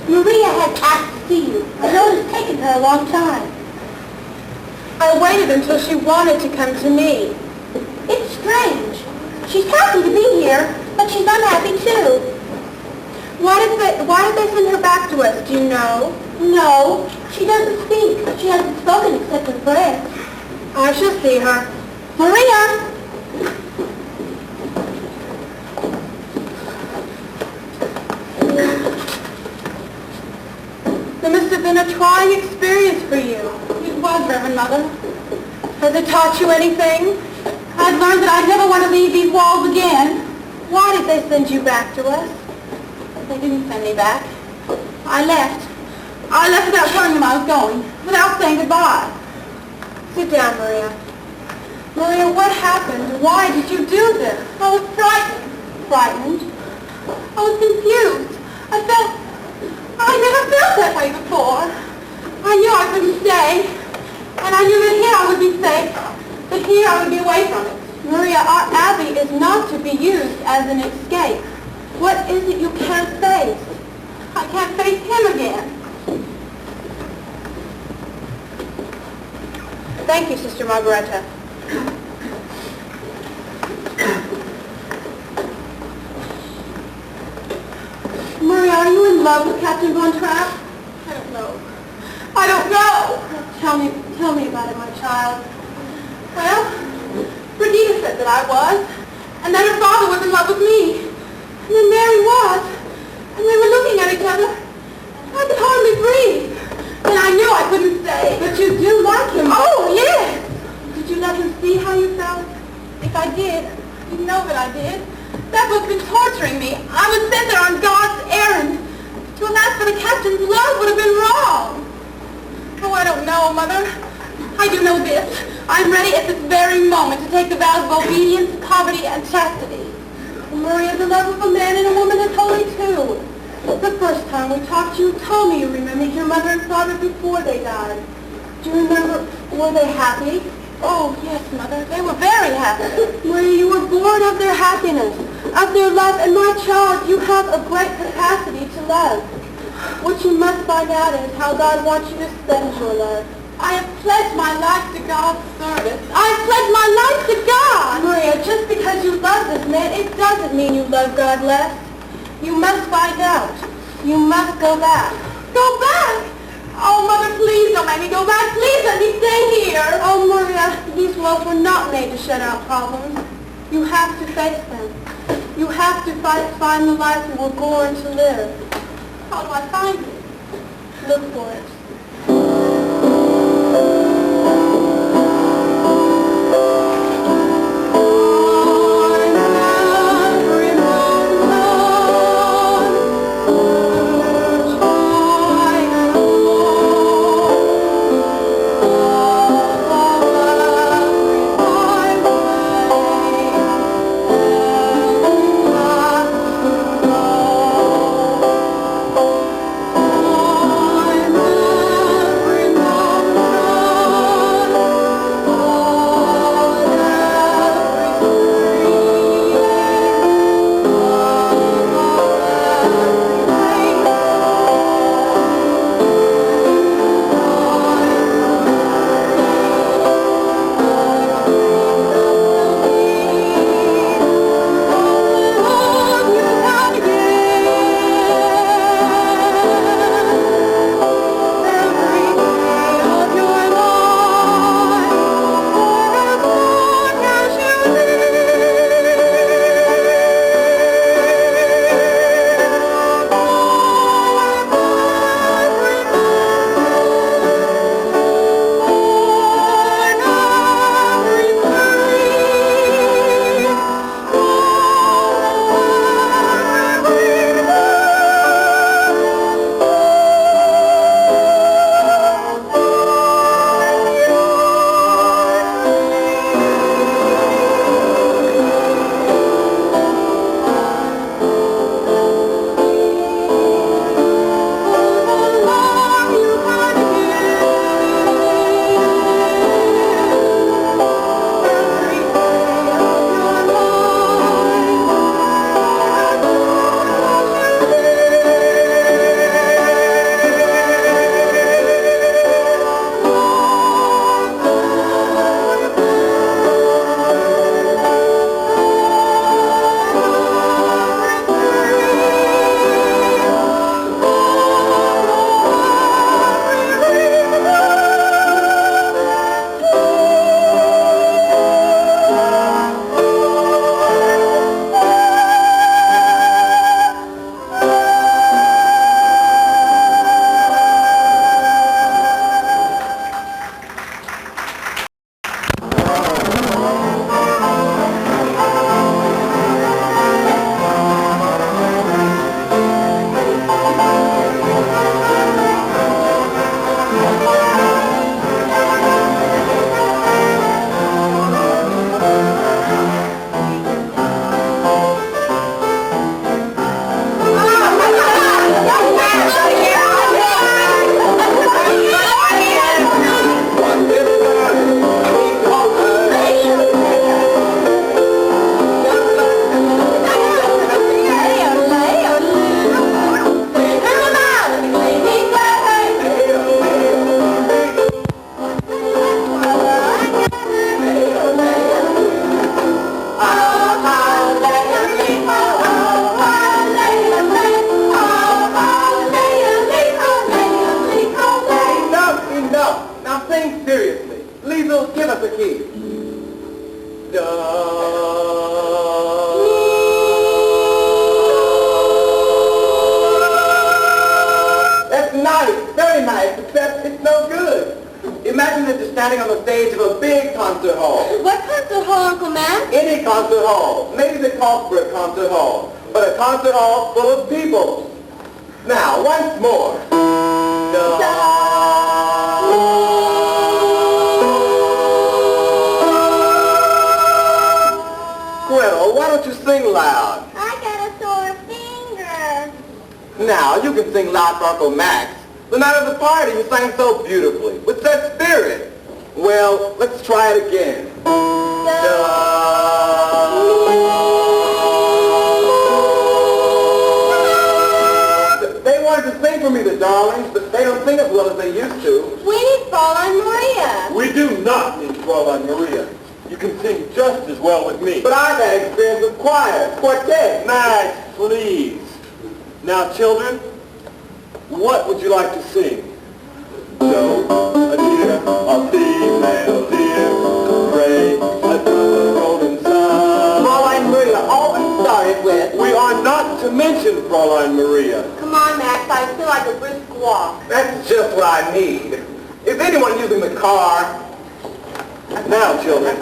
Speaker 1: Maria has asked to see you. I know it's taken her a long time.
Speaker 2: I waited until she wanted to come to me.
Speaker 1: It's strange. She's happy to be here, but she's unhappy too.
Speaker 2: Why did they send her back to us, do you know?
Speaker 1: No, she doesn't speak. She hasn't spoken except in prayer.
Speaker 2: I shall see her.
Speaker 1: Maria!
Speaker 2: There must have been a trying experience for you.
Speaker 1: It was, Reverend Mother.
Speaker 2: Has it taught you anything?
Speaker 1: I've learned that I'd never want to leave these walls again.
Speaker 2: Why did they send you back to us?
Speaker 1: They didn't send me back. I left. I left without telling them I was going, without saying goodbye.
Speaker 2: Sit down, Maria. Maria, what happened? Why did you do this?
Speaker 1: I was frightened. Frightened? I was confused. I never felt that way before. I knew I couldn't stay, and I knew that here I would be safe, but here I would be away from it.
Speaker 2: Maria, our abbey is not to be used as an escape. What is it you can't face?
Speaker 1: I can't face him again.
Speaker 2: Thank you, Sister Margareta.
Speaker 1: Maria, are you in love with Captain Von Trapp?
Speaker 2: I don't know.
Speaker 1: I don't know. Tell me about it, my child. Well, Brigida said that I was, and that her father was in love with me. And then Mary was, and we were looking at each other. I could hardly breathe. And I knew I couldn't stay.
Speaker 2: But you do like him.
Speaker 1: Oh, yes. Did you let him see how you felt? If I did, you know that I did. That book's been torturing me. I was sent there on God's errand. To have asked for the captain's love would have been wrong. Oh, I don't know, Mother. I do know this. I'm ready at this very moment to take the vows of obedience, poverty, and chastity. Maria, the love of a man and a woman is holy too. The first time we talked, you told me you remembered your mother and father before they died. Do you remember, were they happy?
Speaker 2: Oh, yes, Mother. They were very happy. Maria, you were born of their happiness, of their love, and my child, you have a great capacity to love. What you must find out is how God wants you to spend your love. I have pledged my life to God's service. I have pledged my life to God. Maria, just because you love this man, it doesn't mean you love God less. You must find out. You must go back. Go back? Oh, Mother, please don't make me go back. Please let me stay here. Oh, Maria, these walls were not made to shut out problems. You have to face them. You have to find the life you were born to live. How do I find it? Look for it.
Speaker 4: standing on the stage of a big concert hall.
Speaker 2: What concert hall, Uncle Matt?
Speaker 4: Any concert hall. Maybe the corporate concert hall. But a concert hall full of people. Now, once more. Gretel, why don't you sing loud?
Speaker 5: I got a sore finger.
Speaker 4: Now, you can sing loud for Uncle Max. The night of the party, you sang so beautifully, with such spirit. Well,
Speaker 3: Well, let's try it again. They wanted to sing for me, the darlings, but they don't sing as well as they used to.
Speaker 5: We need Fräulein Maria.
Speaker 3: We do not need Fräulein Maria. You can sing just as well with me.
Speaker 4: But I've had experience with choir, quartet.
Speaker 3: Max, please. Now, children, what would you like to sing? So, a deer, a female deer, pray, a golden sun.
Speaker 4: Fräulein Maria always started with,
Speaker 3: We are not to mention Fräulein Maria.
Speaker 5: Come on, Max. I feel like a brisk walk.
Speaker 4: that's just what I need. Is anyone using the car?
Speaker 3: Now, children,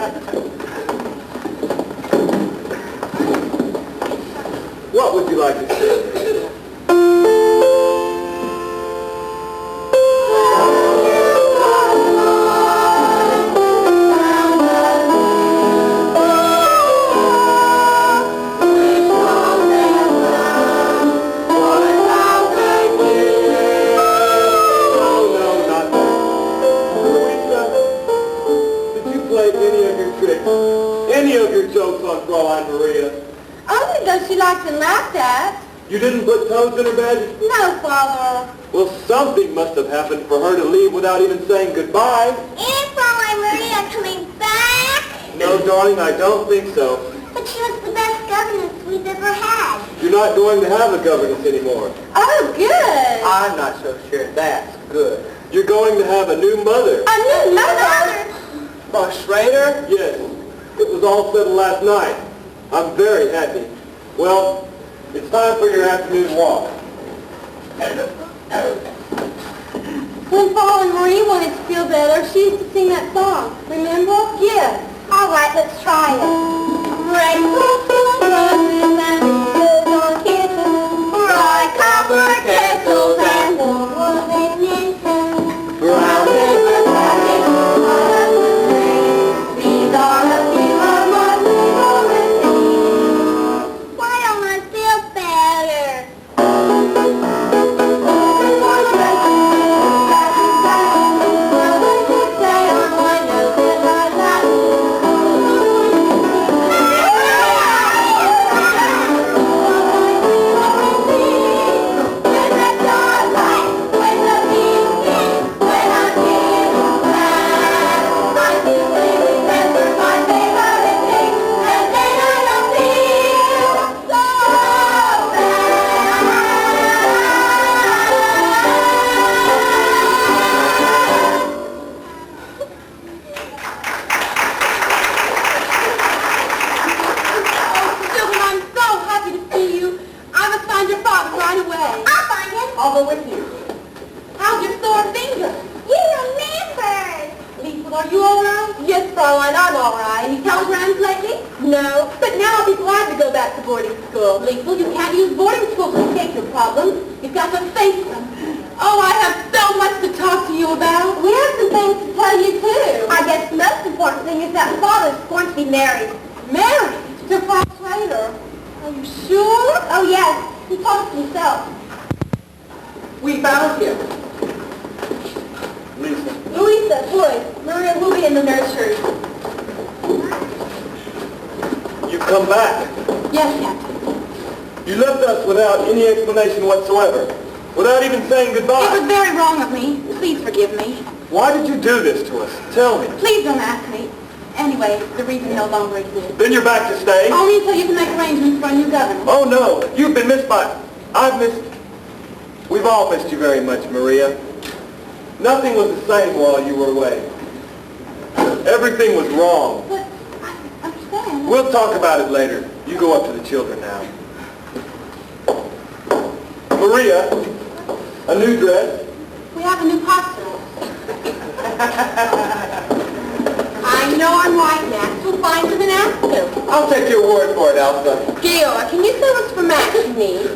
Speaker 3: what would you like to sing? Oh, no, not that. Louisa, did you play any of your tricks, any of your jokes on Fräulein Maria?
Speaker 5: Only though she liked and laughed at.
Speaker 3: You didn't put toads in her bed?
Speaker 5: No, Father.
Speaker 3: Well, something must have happened for her to leave without even saying goodbye.
Speaker 5: Isn't Fräulein Maria coming back?
Speaker 3: No, darling, I don't think so.
Speaker 5: But she was the best governess we've ever had.
Speaker 3: You're not going to have a governess anymore.
Speaker 5: Oh, good.
Speaker 4: I'm not so sure that's good.
Speaker 3: You're going to have a new mother.
Speaker 5: A new mother.
Speaker 4: Oh, Schrader?
Speaker 3: Yes, it was all settled last night. I'm very happy. Well, it's time for your afternoon walk.
Speaker 5: When Fräulein Marie wanted to feel better, she used to sing that song. Remember? Yes. All right, let's try it. Red full roses and roses on kisses, bright copper kettles and warm woven brown paper packets on the tree. These are a few of my favorite things. Why don't I feel better?
Speaker 2: I'll go with you. How's your sore finger?
Speaker 5: You remembered!
Speaker 2: Liesel, are you all right? Yes, Fräulein, I'm all right. Any telegrams lately? No, but now I'll be glad to go back to boarding school. Liesel, you can't use boarding school to escape your problems. You've got to face them. Oh, I have so much to talk to you about.
Speaker 5: We have some things to tell you, too. I guess the most important thing is that Father's going to be married.
Speaker 2: Married to Frau Schrader. Are you sure?
Speaker 5: Oh, yes. He told us himself.
Speaker 4: We found him.
Speaker 3: Lisa,
Speaker 2: Louisa, boys, Maria will be in the nursery.
Speaker 3: you've come back.
Speaker 2: Yes, Captain.
Speaker 3: You left us without any explanation whatsoever, without even saying
Speaker 2: It
Speaker 3: goodbye.
Speaker 2: was very wrong of me. Please forgive me.
Speaker 3: Why did you do this to us? Tell me.
Speaker 2: Please don't ask me. Anyway, the reason no longer exists.
Speaker 3: Then you're back to stay?
Speaker 2: Only until you can make arrangements for a new governor.
Speaker 3: Oh, no. You've been missed by... I've missed... We've all missed you very much, Maria. Nothing was the same while you were away. Everything was wrong.
Speaker 2: But I understand.
Speaker 3: We'll talk about it later. You go up to the children now. Maria, a new dress.
Speaker 2: We have a new hospital. I know I'm right, Max. We'll find you an afternoon.
Speaker 4: I'll take your word for it, Elsa.
Speaker 2: Georg, can you tell us for Max and me,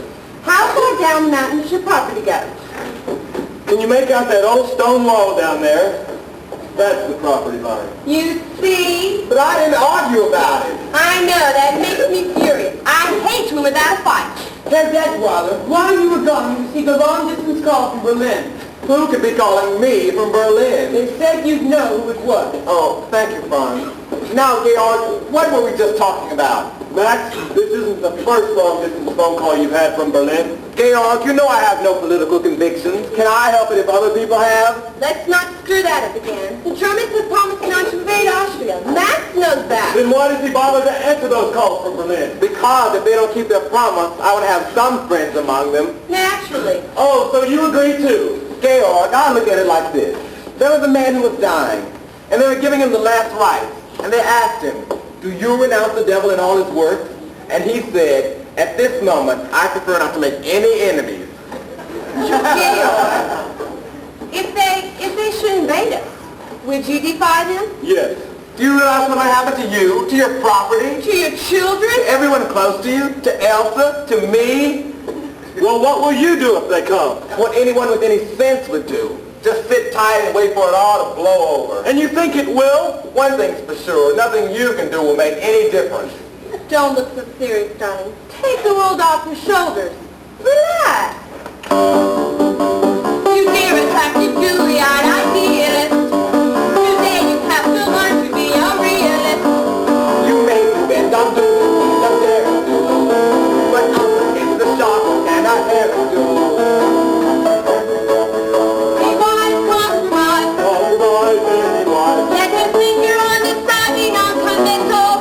Speaker 2: how far down the mountain does your property go?
Speaker 3: Can you make out that old stone wall down there? That's the property line.
Speaker 2: You see?
Speaker 4: But I didn't argue about it.
Speaker 2: I know, that makes me furious. I hate when without a fight.
Speaker 4: Herr Detweiler, while you were gone, you received a long-distance call from Berlin. Who could be calling me from Berlin?
Speaker 2: They said you'd know who it was.
Speaker 4: Oh, thank you, Franz. Now, Georg, what were we just talking about?
Speaker 3: Max, this isn't the first long-distance phone call you've had from Berlin.
Speaker 4: Georg, you know I have no political convictions. Can I help it if other people have?
Speaker 5: Let's not screw that up again. The Germans have promised not to invade Austria. Max knows that.
Speaker 3: Then why does he bother to answer those calls from Berlin?
Speaker 4: Because if they don't keep their promise, I would have some friends among them.
Speaker 5: Naturally.
Speaker 3: Oh, so you agree too?
Speaker 4: Georg, I look at it like this. There was a man who was dying, and they were giving him the last rites. And they asked him, do you renounce the devil and all his works? And he said, at this moment, I prefer not to make any enemies.
Speaker 5: If they should invade us, would you defy them?
Speaker 3: Yes.
Speaker 4: Do you realize what might happen to you, to your property,
Speaker 5: To your children?
Speaker 4: to everyone close to you, to Elsa, to me?
Speaker 3: Well, what will you do if they come?
Speaker 4: What anyone with any sense would do. Just sit tight and wait for it all to blow over.
Speaker 3: And you think it will?
Speaker 4: One thing's for sure, nothing you can do will make any difference.
Speaker 5: Don't look so serious, darling. Take the world off your shoulders. Relax. You dear attractive Juilliard idealist. Today you have to learn to be a realist.
Speaker 4: You may spend on doing the dare to do, but Elsa is the shark and I have to do.
Speaker 5: Be wise, compromise.
Speaker 3: All right, very wise.
Speaker 5: Let him think you're understanding non-conventional.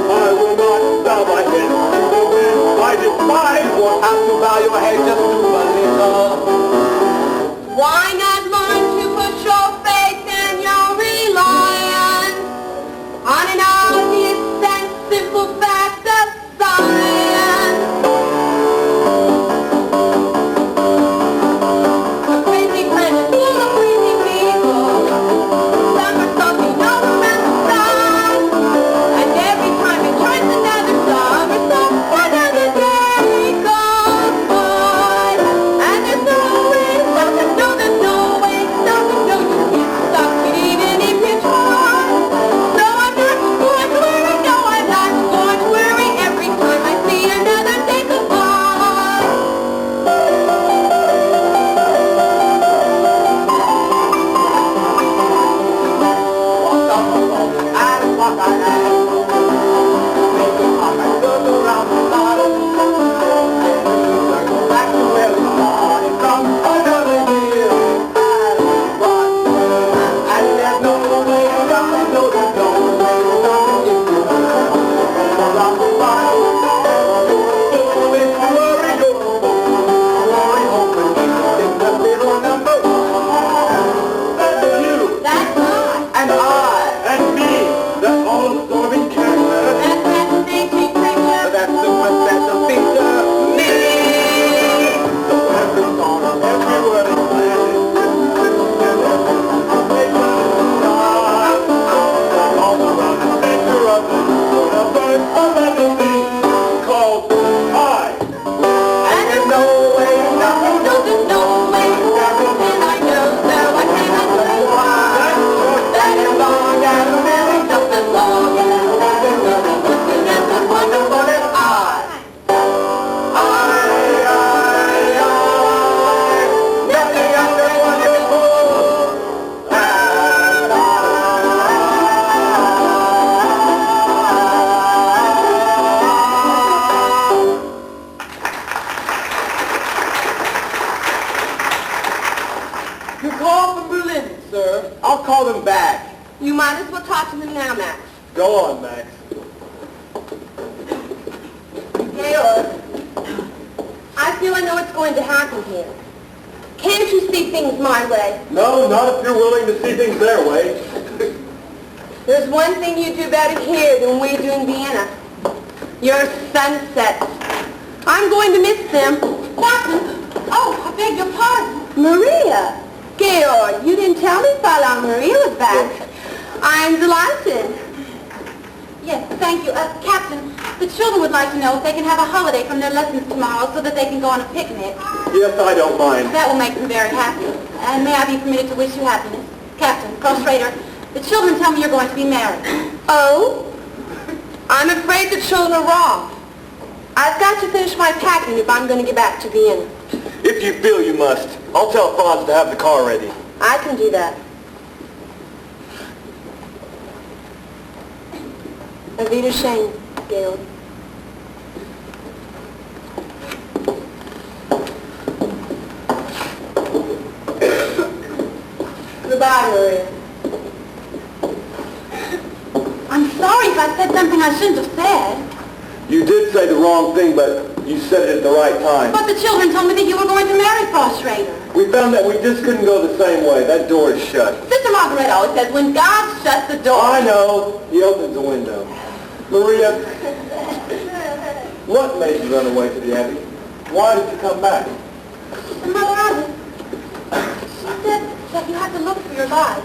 Speaker 3: I will not bow my head to the wind. I despise
Speaker 4: Won't have to bow your head just to a little.
Speaker 5: Why not learn to put your faith and your reliance on an obvious and simple fact of science? A crazy planet full of crazy people. Some are sulking all around the sun. And every time it tries another somersault, another day goes by. And there's no way, nothing, no, there's no way, nothing, no, you can't stop it even if you try. So I'm not going to worry, no, I'm not going to worry every time I see another day go by.
Speaker 4: Walk up the road, and walk I am. Make it pop and look around the bottom. And go back to where we started from another year. And run. And there's no way around it, no, there's no way around it. If you go around the bottom. Oh, if you worry, you're worry, hoping it's the little number one.
Speaker 3: That's you
Speaker 5: That's not.
Speaker 4: And I.
Speaker 3: and me. That's all absorbing character.
Speaker 5: That's fascinating, creature.
Speaker 4: That's super special feature. Me!
Speaker 3: So every song, every word is planted. All around the center of the universe of everything called I.
Speaker 4: And there's no way, nothing,
Speaker 5: No, there's no way. And I know that I cannot do
Speaker 4: that is long and really
Speaker 5: just as long as there's nothing looking at the wonderful as I.
Speaker 4: nothing under wonderful.
Speaker 2: You called from Berlin, sir.
Speaker 4: I'll call them back.
Speaker 5: You might as well talk to them now, Max.
Speaker 3: Go on, Max.
Speaker 5: Georg, I feel I know what's going to happen here. Can't you see things my way?
Speaker 3: No, not if you're willing to see things their way.
Speaker 5: There's one thing you do better here than we do in Vienna. Your sunsets. I'm going to miss them. Captain! Oh, I beg your pardon. Maria! Georg, you didn't tell me Fraulein Maria was back. I'm delighted. Yes, thank you. Captain, the children would like to know if they can have a holiday from their lessons tomorrow so that they can go on a picnic.
Speaker 3: Yes, I don't mind.
Speaker 5: That will make them very happy. And may I be permitted to wish you happiness? Captain, Frau Schrader, the children tell me you're going to be married. Oh? I'm afraid the children are wrong. I've got to finish my packing if I'm going to get back to Vienna.
Speaker 3: If you feel you must. I'll tell Franz to have the car ready.
Speaker 5: I can do that. Auf Wiedersehen, Gail.
Speaker 2: Goodbye, Maria. I'm sorry if I said something I shouldn't have said.
Speaker 3: You did say the wrong thing, but you said it at the right time.
Speaker 2: But the children told me that you were going to marry Frost Raider.
Speaker 3: We found that we just couldn't go the same way. That door is shut.
Speaker 2: Sister Margaret always says, when God shuts the door...
Speaker 3: I know. He opens the window. Maria, what made you run away to the Abbey? Why did you come back?
Speaker 2: And Mother Alice, she said that you had to look for your life.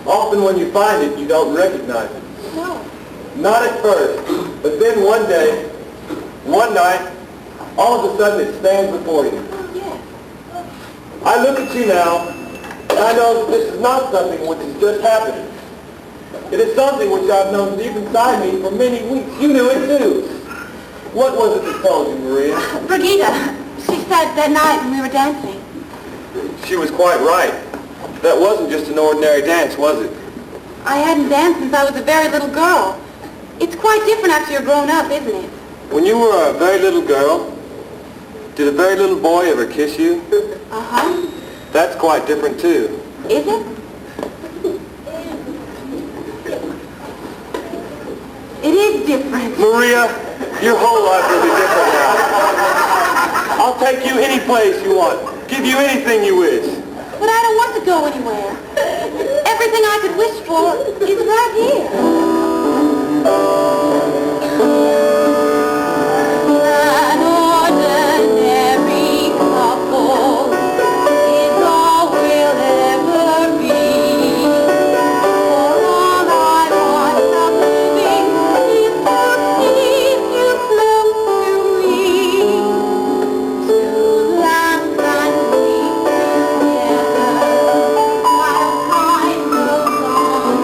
Speaker 3: Often when you find it, you don't recognize it.
Speaker 2: No.
Speaker 3: Not at first, but then one day, one night, all of a sudden it stands before you.
Speaker 2: Oh, yes.
Speaker 3: I look at you now, and I know that this is not something which has just happened. It is something which I've known deep inside me for many weeks. You knew it too. What was it that told you, Maria?
Speaker 2: Brigida, she said that night when we were dancing.
Speaker 3: She was quite right. That wasn't just an ordinary dance, was it?
Speaker 2: I hadn't danced since I was a very little girl. It's quite different after you're grown up, isn't it?
Speaker 3: When you were a very little girl, did a very little boy ever kiss you?
Speaker 2: Uh-huh.
Speaker 3: That's quite different too.
Speaker 2: Is it? It is different.
Speaker 3: Maria, your whole life will be different now. I'll take you any place you want. Give you anything you wish.
Speaker 2: But I don't want to go anywhere. Everything I could wish for is right here. An ordinary couple is all we'll ever be. For all I want from living is to keep you close to me. Too long can we together while time goes on.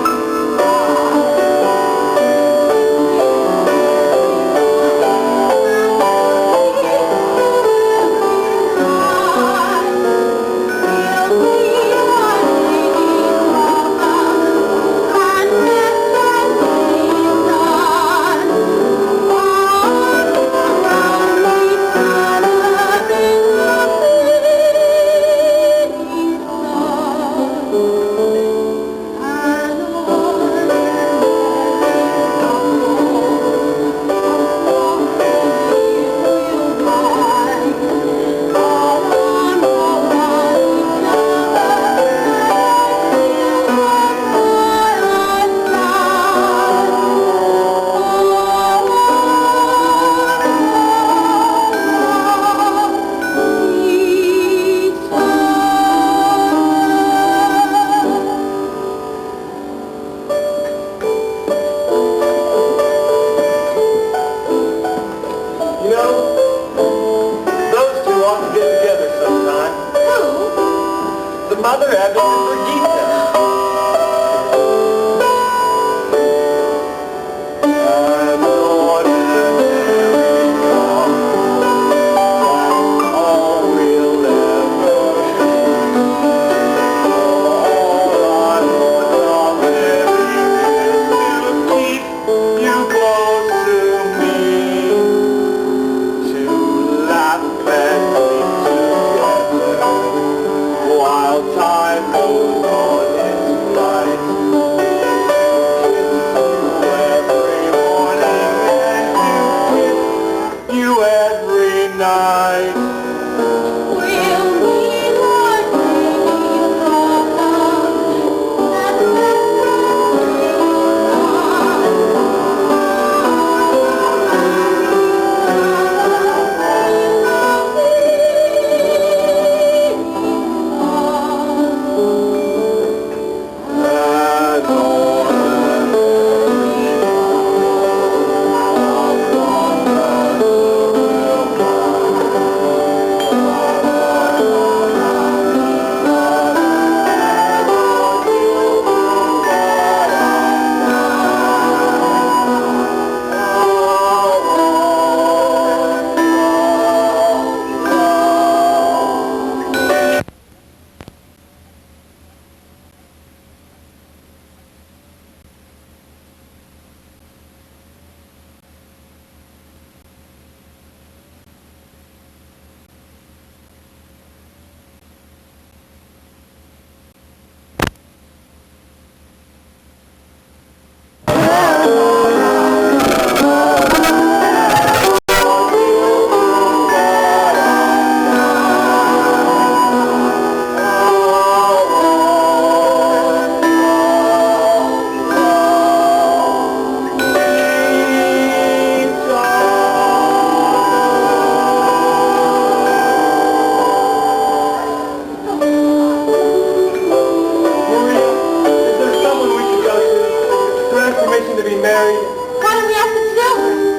Speaker 3: married?
Speaker 2: Why don't we ask the children?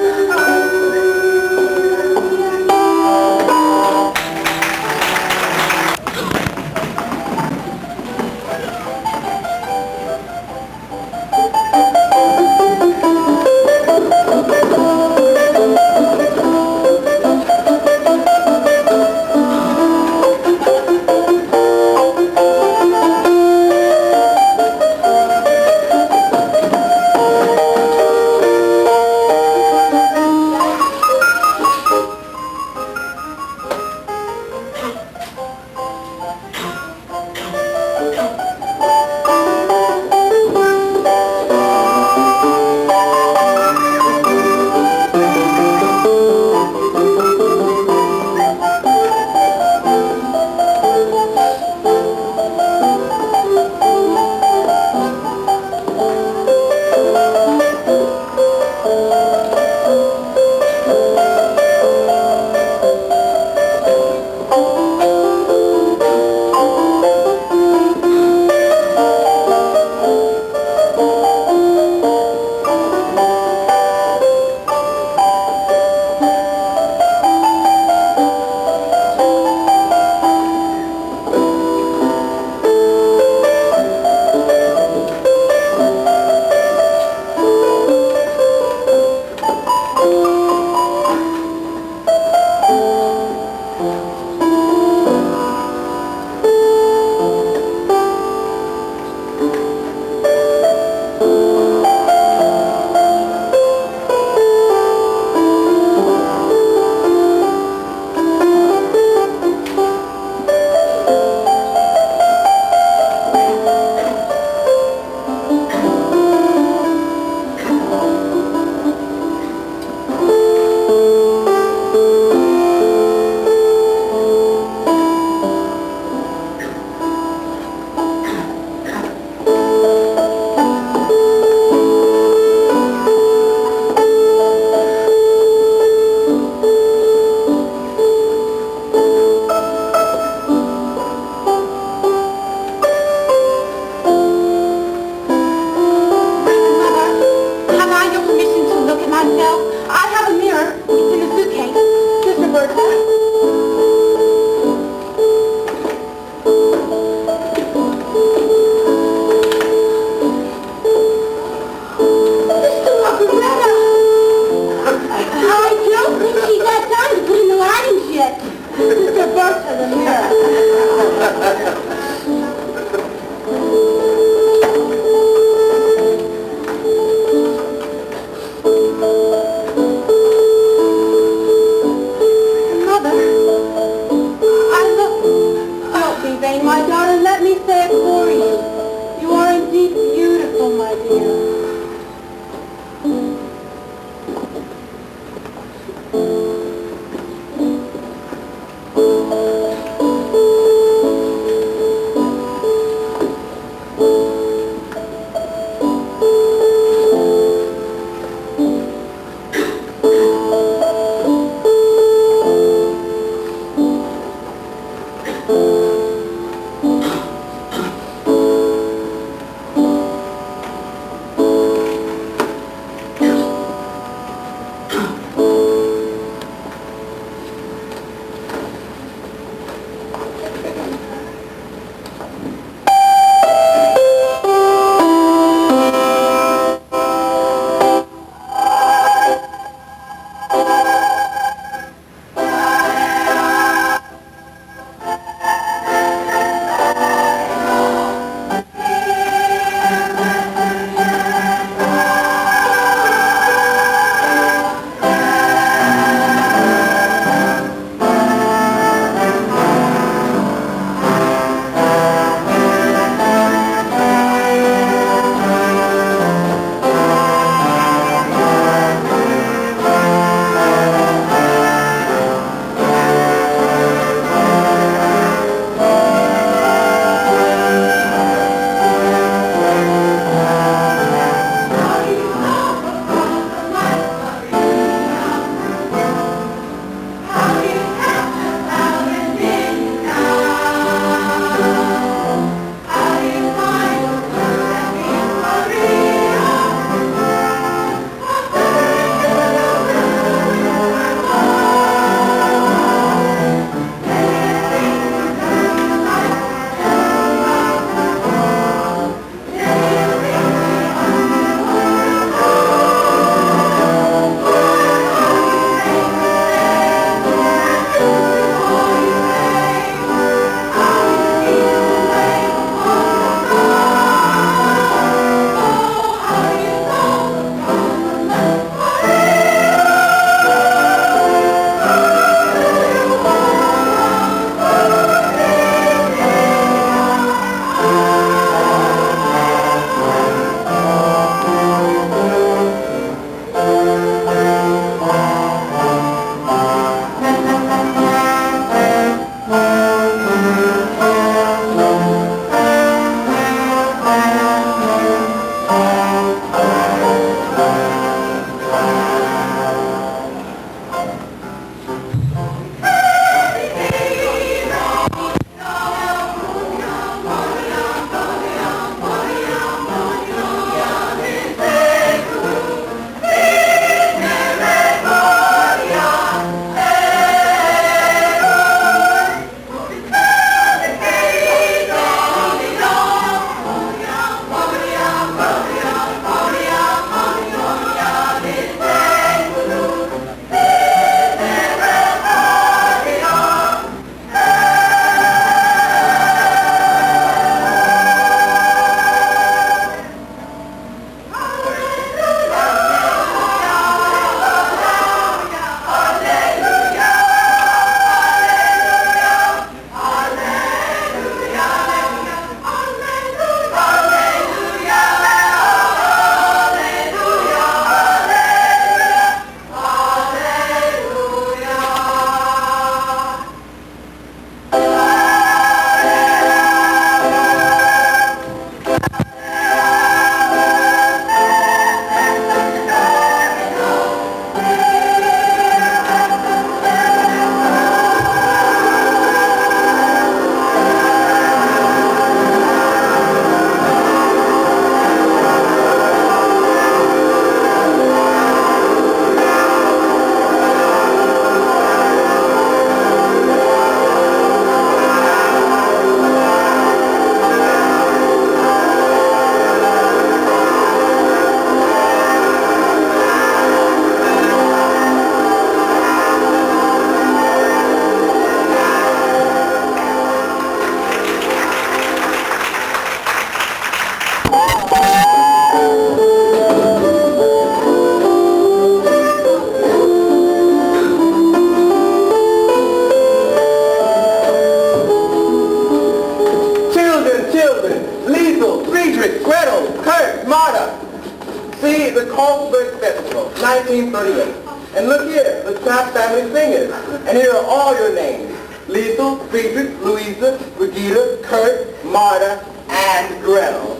Speaker 4: See, the Carlsberg Festival, 1938. And look here, the Trapp family singers. And here are all your names. Liesel, Friedrich, Louisa, Brigitte, Kurt, Marta, and Gretel.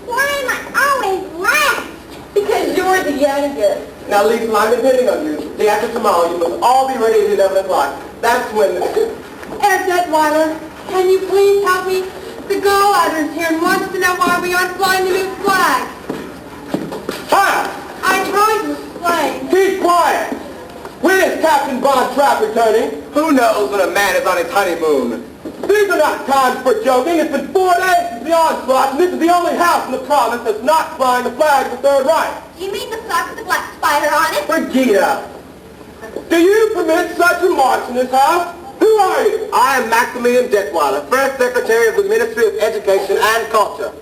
Speaker 5: Why am I always last?
Speaker 2: Because you're the youngest.
Speaker 4: Now, Liesel, I'm depending on you. Day after tomorrow, you must all be ready at 11 o'clock. That's when...
Speaker 2: Herr Detweiler, can you please help me? The Gauleider's here and wants to know why we aren't flying the new flag.
Speaker 4: Hi!
Speaker 2: I tried to explain.
Speaker 4: Keep quiet! When is Captain Von Trapp returning? Who knows when a man is on his honeymoon? These are not times for joking. It's been 4 days since the onslaught, and this is the only house in the province that's not flying the flag of the Third Reich.
Speaker 5: Do you mean the flag with the black spider on it?
Speaker 4: Brigitte, do you permit such remarks in this house? Who are you? I am Maximilian Detweiler, First Secretary of the Ministry of Education and Culture.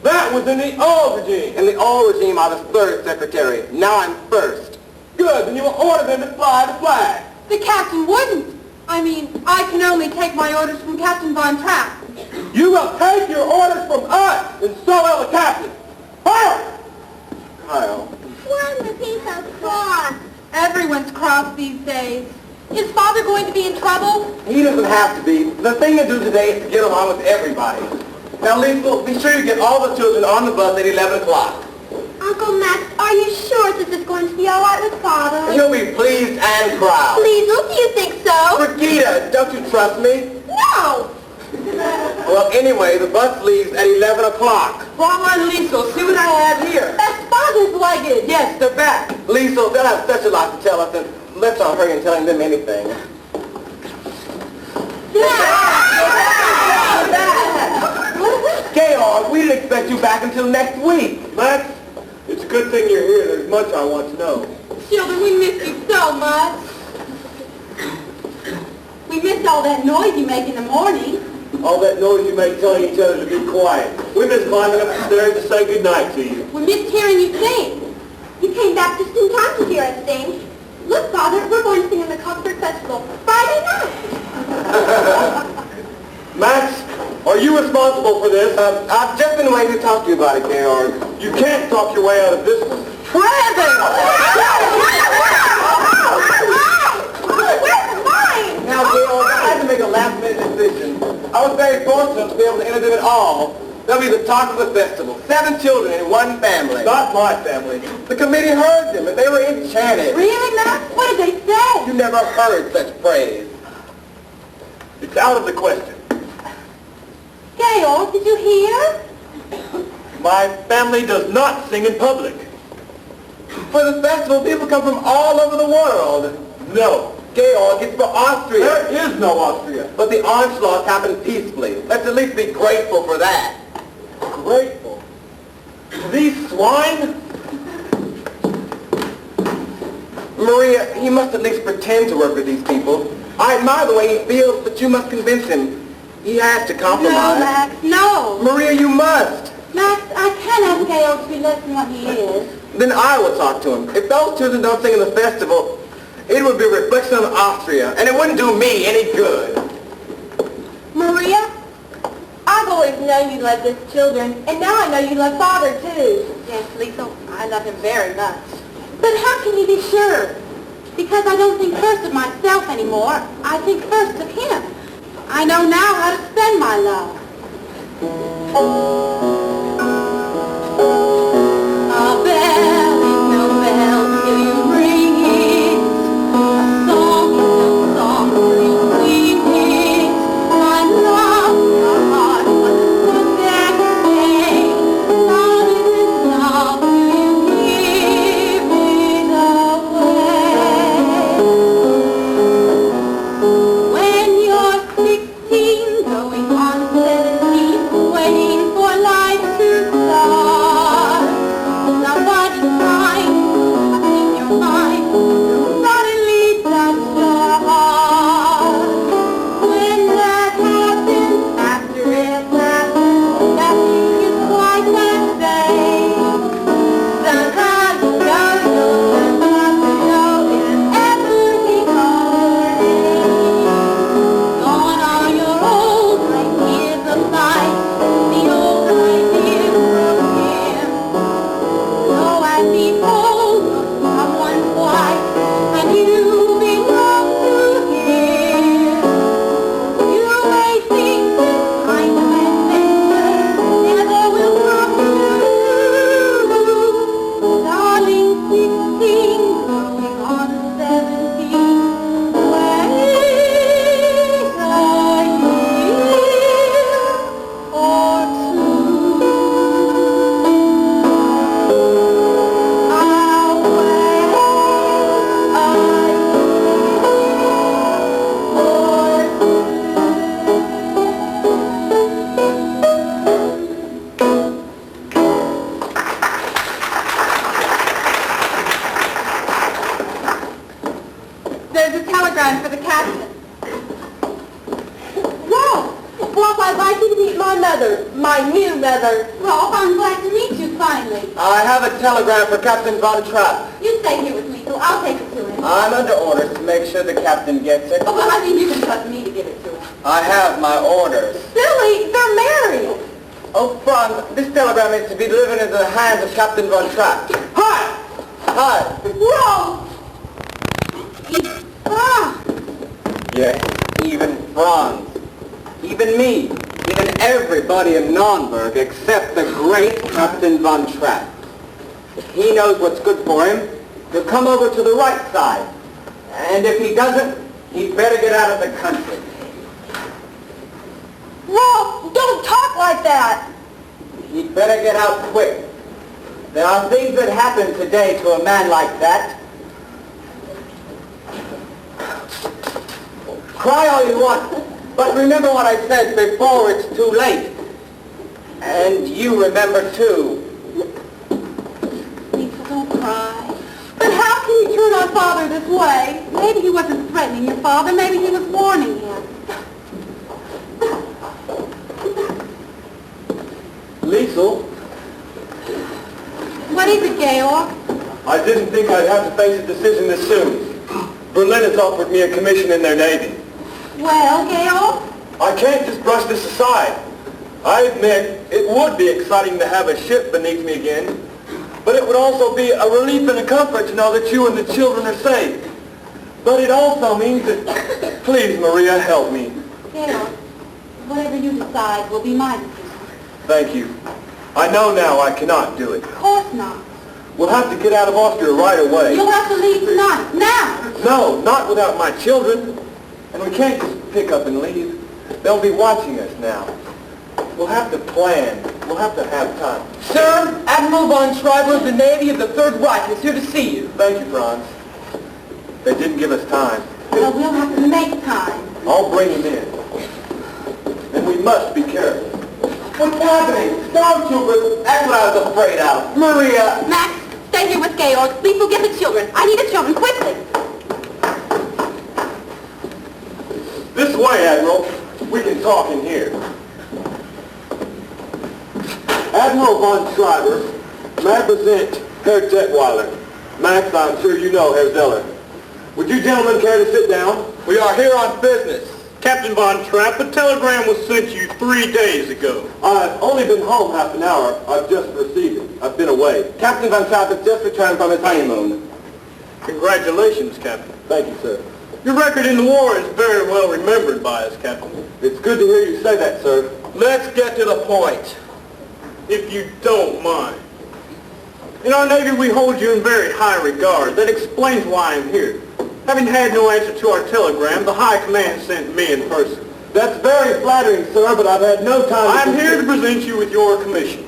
Speaker 3: That was in the old regime.
Speaker 4: In the old regime, I was third secretary. Now I'm first.
Speaker 3: Good, then you will order them to fly the flag.
Speaker 2: The captain wouldn't. I mean, I can only take my orders from Captain Von Trapp.
Speaker 3: You will take your orders from us, and so will the captain. Fire!
Speaker 4: Kyle.
Speaker 5: When was he so cross?
Speaker 2: Everyone's cross these days. Is Father going to be in trouble?
Speaker 4: He doesn't have to be. The thing to do today is to get along with everybody. Now, Liesel, be sure you get all the children on the bus at 11 o'clock.
Speaker 5: Uncle Max, are you sure this is going to be all right with Father?
Speaker 4: He'll be pleased and proud.
Speaker 5: Liesel, do you think so?
Speaker 4: Brigitte, don't you trust me?
Speaker 5: No!
Speaker 4: Well, anyway, the bus leaves at 11 o'clock.
Speaker 2: Wrong on Liesel. See what I have here. That's Father's luggage.
Speaker 4: Yes, they're back. Liesel, they'll have such a lot to tell us, and let's not hurry in telling them anything. Georg, we didn't expect you back until next week.
Speaker 3: Max, it's a good thing you're here. There's much I want to know.
Speaker 2: Children, we miss you so much. We missed all that noise you make in the morning.
Speaker 3: All that noise you make telling each other to be quiet. We miss climbing up the stairs to say goodnight to you.
Speaker 2: We missed hearing you sing.
Speaker 5: You came back just in time to hear us sing. Look, Father, we're going to sing in the Carlsberg Festival Friday night.
Speaker 3: Max, are you responsible for this?
Speaker 4: I've just been waiting to talk to you about it, Georg.
Speaker 3: You can't talk your way out of this one.
Speaker 4: Now, Georg, I had to make a last-minute decision. I was very fortunate to be able to enter them at all. They'll be the talk of the festival. 7 children in one family.
Speaker 3: Not my family.
Speaker 4: The committee heard them, and they were enchanted.
Speaker 2: Really, Max? What did they say?
Speaker 4: You never heard such praise.
Speaker 3: It's out of the question.
Speaker 2: Georg, did you hear?
Speaker 3: My family does not sing in public.
Speaker 4: For the festival, people come from all over the world.
Speaker 3: No.
Speaker 4: Georg, it's for Austria.
Speaker 3: There is no Austria.
Speaker 4: But the onslaught happened peacefully. Let's at least be grateful for that.
Speaker 3: Grateful. These swine?
Speaker 4: Maria, he must at least pretend to work with these people. I admire the way he feels, but you must convince him. He has to compromise.
Speaker 2: No, Max, no.
Speaker 4: Maria, you must.
Speaker 2: Max, I can't ask Georg to be less than what he is.
Speaker 4: Then I will talk to him. If those children don't sing in the festival, it would be a reflection on Austria, and it wouldn't do me any good.
Speaker 2: Maria, I've always known you love these children, and now I know you love Father, too. Yes, Liesel, I love him very much. But how can you be sure? Because I don't think first of myself anymore. I think first of him. I know now how to spend my love. A bell is no bell till you ring it. A song is no song till you sing it. My love, your heart must put there to stay. Love isn't love till you give it away. When you're 16, going on 17, waiting for life to start. and behold, someone's wife, and you belong to him. You may think this kind of adventure never will come true. Darling, 16, going on 17, wait a year or two. I'll wait a
Speaker 1: There's a telegram for the captain.
Speaker 2: Rolf, I'd like you to meet my mother, my new mother. Rolf, I'm glad to meet you finally.
Speaker 4: I have a telegram for Captain Von Trapp.
Speaker 2: You stay here with me, so I'll take it to him.
Speaker 4: I'm under orders to make sure the captain gets it.
Speaker 2: Oh, well, I mean, you can trust me to give it to him.
Speaker 4: I have my orders.
Speaker 2: Silly, they're married.
Speaker 4: Oh, Franz, this telegram is to be delivered into the hands of Captain Von Trapp.
Speaker 2: Hi!
Speaker 4: Hi.
Speaker 2: Rolf! Ah!
Speaker 4: Yes, even Franz. Even me. Even everybody in Nürnberg except the great Captain Von Trapp. If he knows what's good for him, he'll come over to the right side. And if he doesn't, he'd better get out of the country.
Speaker 2: Rolf, don't talk like that!
Speaker 4: He'd better get out quick. There are things that happen today to a man like that. Cry all you want, but remember what I said before it's too late. And you remember too.
Speaker 2: Lisa, don't cry. But how can you turn on Father this way? Maybe he wasn't threatening your father. Maybe he was warning him.
Speaker 3: Liesel,
Speaker 2: What is it, Georg?
Speaker 3: I didn't think I'd have to face a decision this soon. Berlin has offered me a commission in their Navy.
Speaker 2: Well, Georg?
Speaker 3: I can't just brush this aside. I admit it would be exciting to have a ship beneath me again, but it would also be a relief and a comfort to know that you and the children are safe. But it also means that, please, Maria, help me.
Speaker 2: Georg, whatever you decide will be my decision.
Speaker 3: Thank you. I know now I cannot do it.
Speaker 2: Of course not.
Speaker 3: We'll have to get out of Austria right away.
Speaker 2: You'll have to leave tonight. Now!
Speaker 3: No, not without my children. And we can't just pick up and leave. They'll be watching us now. We'll have to plan. We'll have to have time.
Speaker 4: Sir, Admiral Von Schreiber of the Navy of the Third Reich is here to see you.
Speaker 3: Thank you, Franz. They didn't give us time.
Speaker 2: Well, we'll have to make time.
Speaker 3: I'll bring him in. And we must be careful.
Speaker 4: What's happening? Stormtroopers! That's what I was afraid of. Maria!
Speaker 2: Max, stay here with Georg. Please will get the children. I need the children, quickly.
Speaker 3: This way, Admiral. We can talk in here. Admiral Von Schreiber, may I present Herr Detweiler. Max, I'm sure you know Herr Zeller. Would you gentlemen care to sit down? We are here on business.
Speaker 6: Captain Von Trapp, a telegram was sent you 3 days ago.
Speaker 3: I've only been home half an hour. I've just received it. I've been away.
Speaker 4: Captain Von Trapp has just returned from his honeymoon.
Speaker 6: Congratulations, Captain.
Speaker 3: Thank you, sir.
Speaker 6: Your record in the war is very well remembered by us, Captain.
Speaker 3: It's good to hear you say that, sir.
Speaker 6: Let's get to the point, if you don't mind. In our Navy, we hold you in very high regard. That explains why I'm here. Having had no answer to our telegram, the High Command sent me in person.
Speaker 3: That's very flattering, sir, but I've had no time
Speaker 6: I'm here to present you with your commission.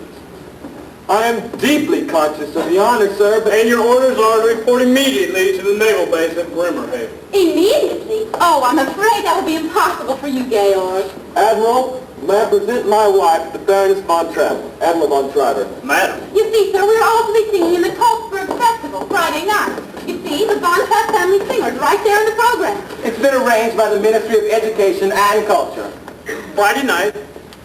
Speaker 3: I am deeply conscious of the honor, sir, but...
Speaker 6: And your orders are to report immediately to the naval base at Bremerhaven.
Speaker 2: Immediately? Oh, I'm afraid that will be impossible for you, Georg.
Speaker 3: Admiral, may I present my wife, the Baroness Von Trapp, Admiral Von Schreiber.
Speaker 6: Madam.
Speaker 2: You see, sir, we're all to be singing in the Coltsburg Festival Friday night. You see, the Von Trapp family singers right there in the program.
Speaker 4: It's been arranged by the Ministry of Education and Culture.
Speaker 6: Friday night?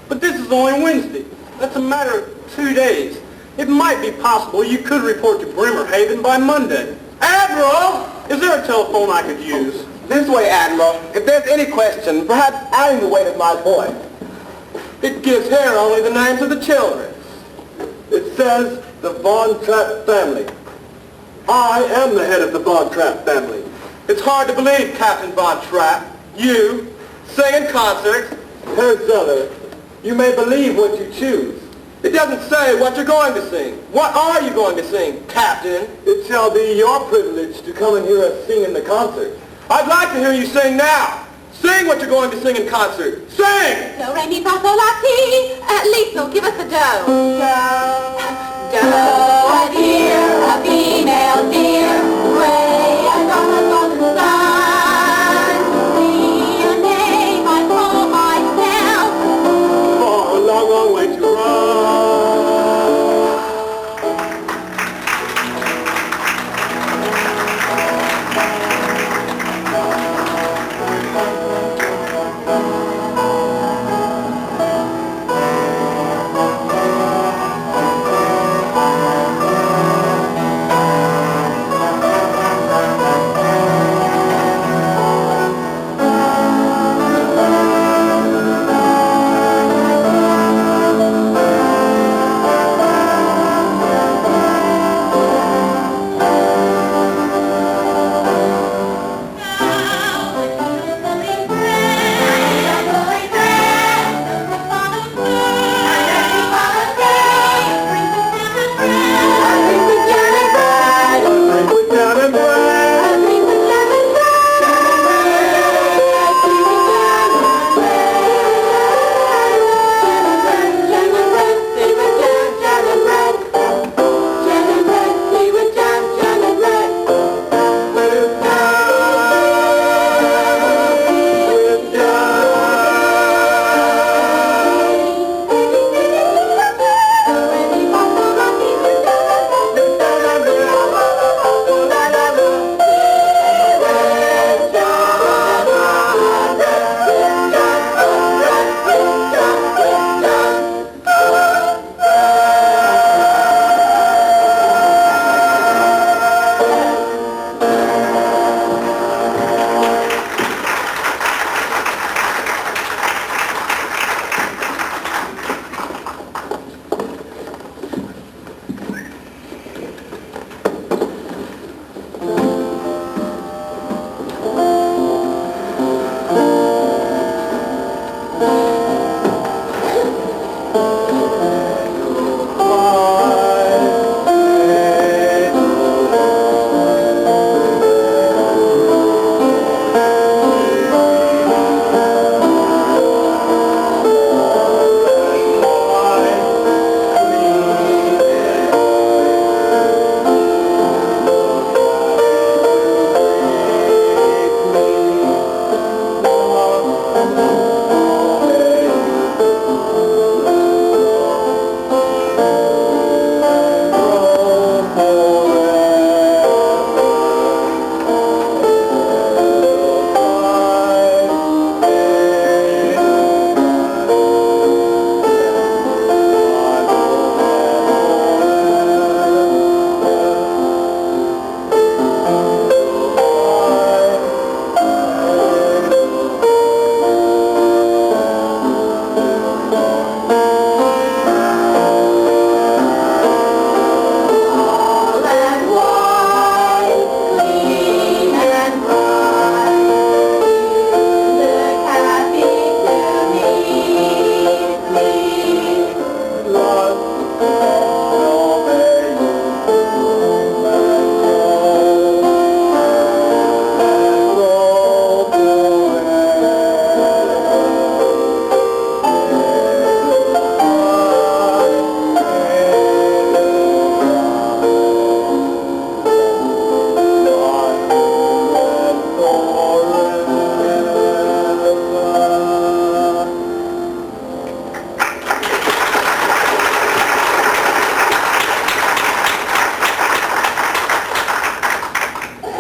Speaker 6: But this is only Wednesday. That's a matter of 2 days. It might be possible you could report to Bremerhaven by Monday. Admiral! Is there a telephone I could use?
Speaker 4: This way, Admiral. If there's any question, perhaps adding the weight of my point.
Speaker 6: It gives here only the names of the children.
Speaker 3: It says the Von Trapp family. I am the head of the Von Trapp family.
Speaker 6: It's hard to believe, Captain Von Trapp. You, singing concerts.
Speaker 3: Herr Zeller, you may believe what you choose.
Speaker 6: It doesn't say what you're going to sing. What are you going to sing, Captain?
Speaker 3: It shall be your privilege to come and hear us sing in the concert.
Speaker 6: I'd like to hear you sing now. Sing what you're going to sing in concert. Sing!
Speaker 1: Do, re, mi, fa, sol, la, ti. Lisa, give us a do. Do, a deer, a female deer. Ray, a dawn, golden sun. Me, a name I call myself.
Speaker 3: For a long, long way to run.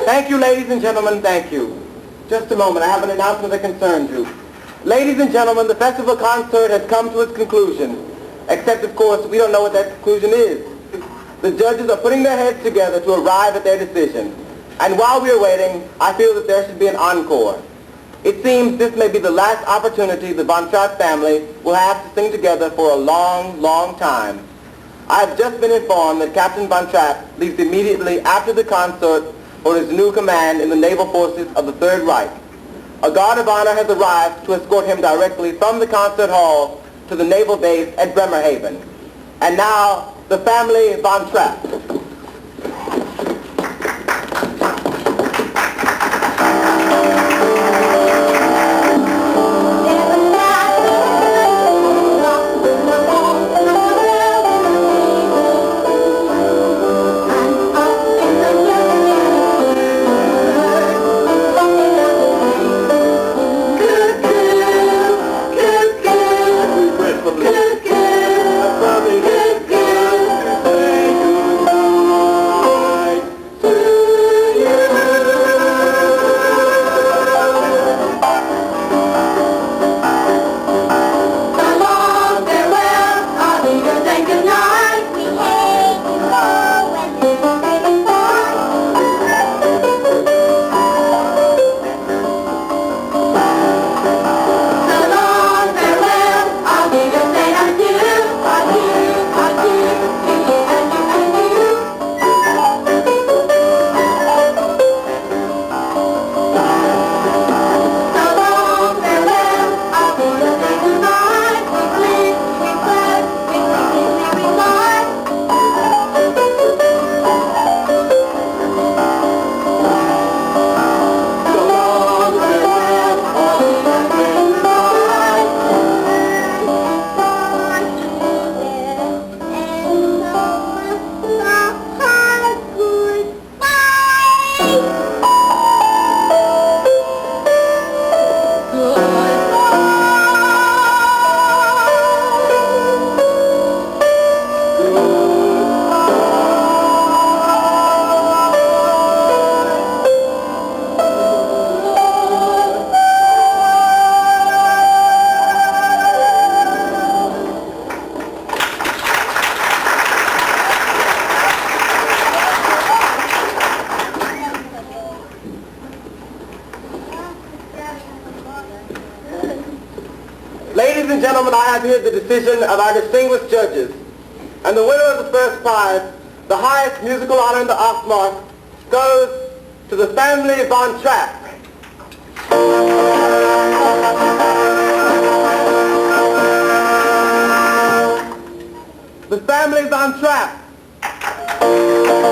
Speaker 4: Thank you, ladies and gentlemen, thank you. Just a moment, I have an announcement that concerns you. Ladies and gentlemen, the festival concert has come to its conclusion. Except, of course, we don't know what that conclusion is. The judges are putting their heads together to arrive at their decision. And while we are waiting, I feel that there should be an encore. It seems this may be the last opportunity the Von Trapp family will have to sing together for a long, long time. I have just been informed that Captain Von Trapp leaves immediately after the concert for his new command in the naval forces of the Third Reich. A guard of honor has arrived to escort him directly from the concert hall to the naval base at Bremerhaven. And now, the family Von Trapp. Ladies and gentlemen, I have here the decision of our distinguished judges. And the winner of the first prize, the highest musical honor in the Ostmark, goes to the family Von Trapp. The family Von Trapp.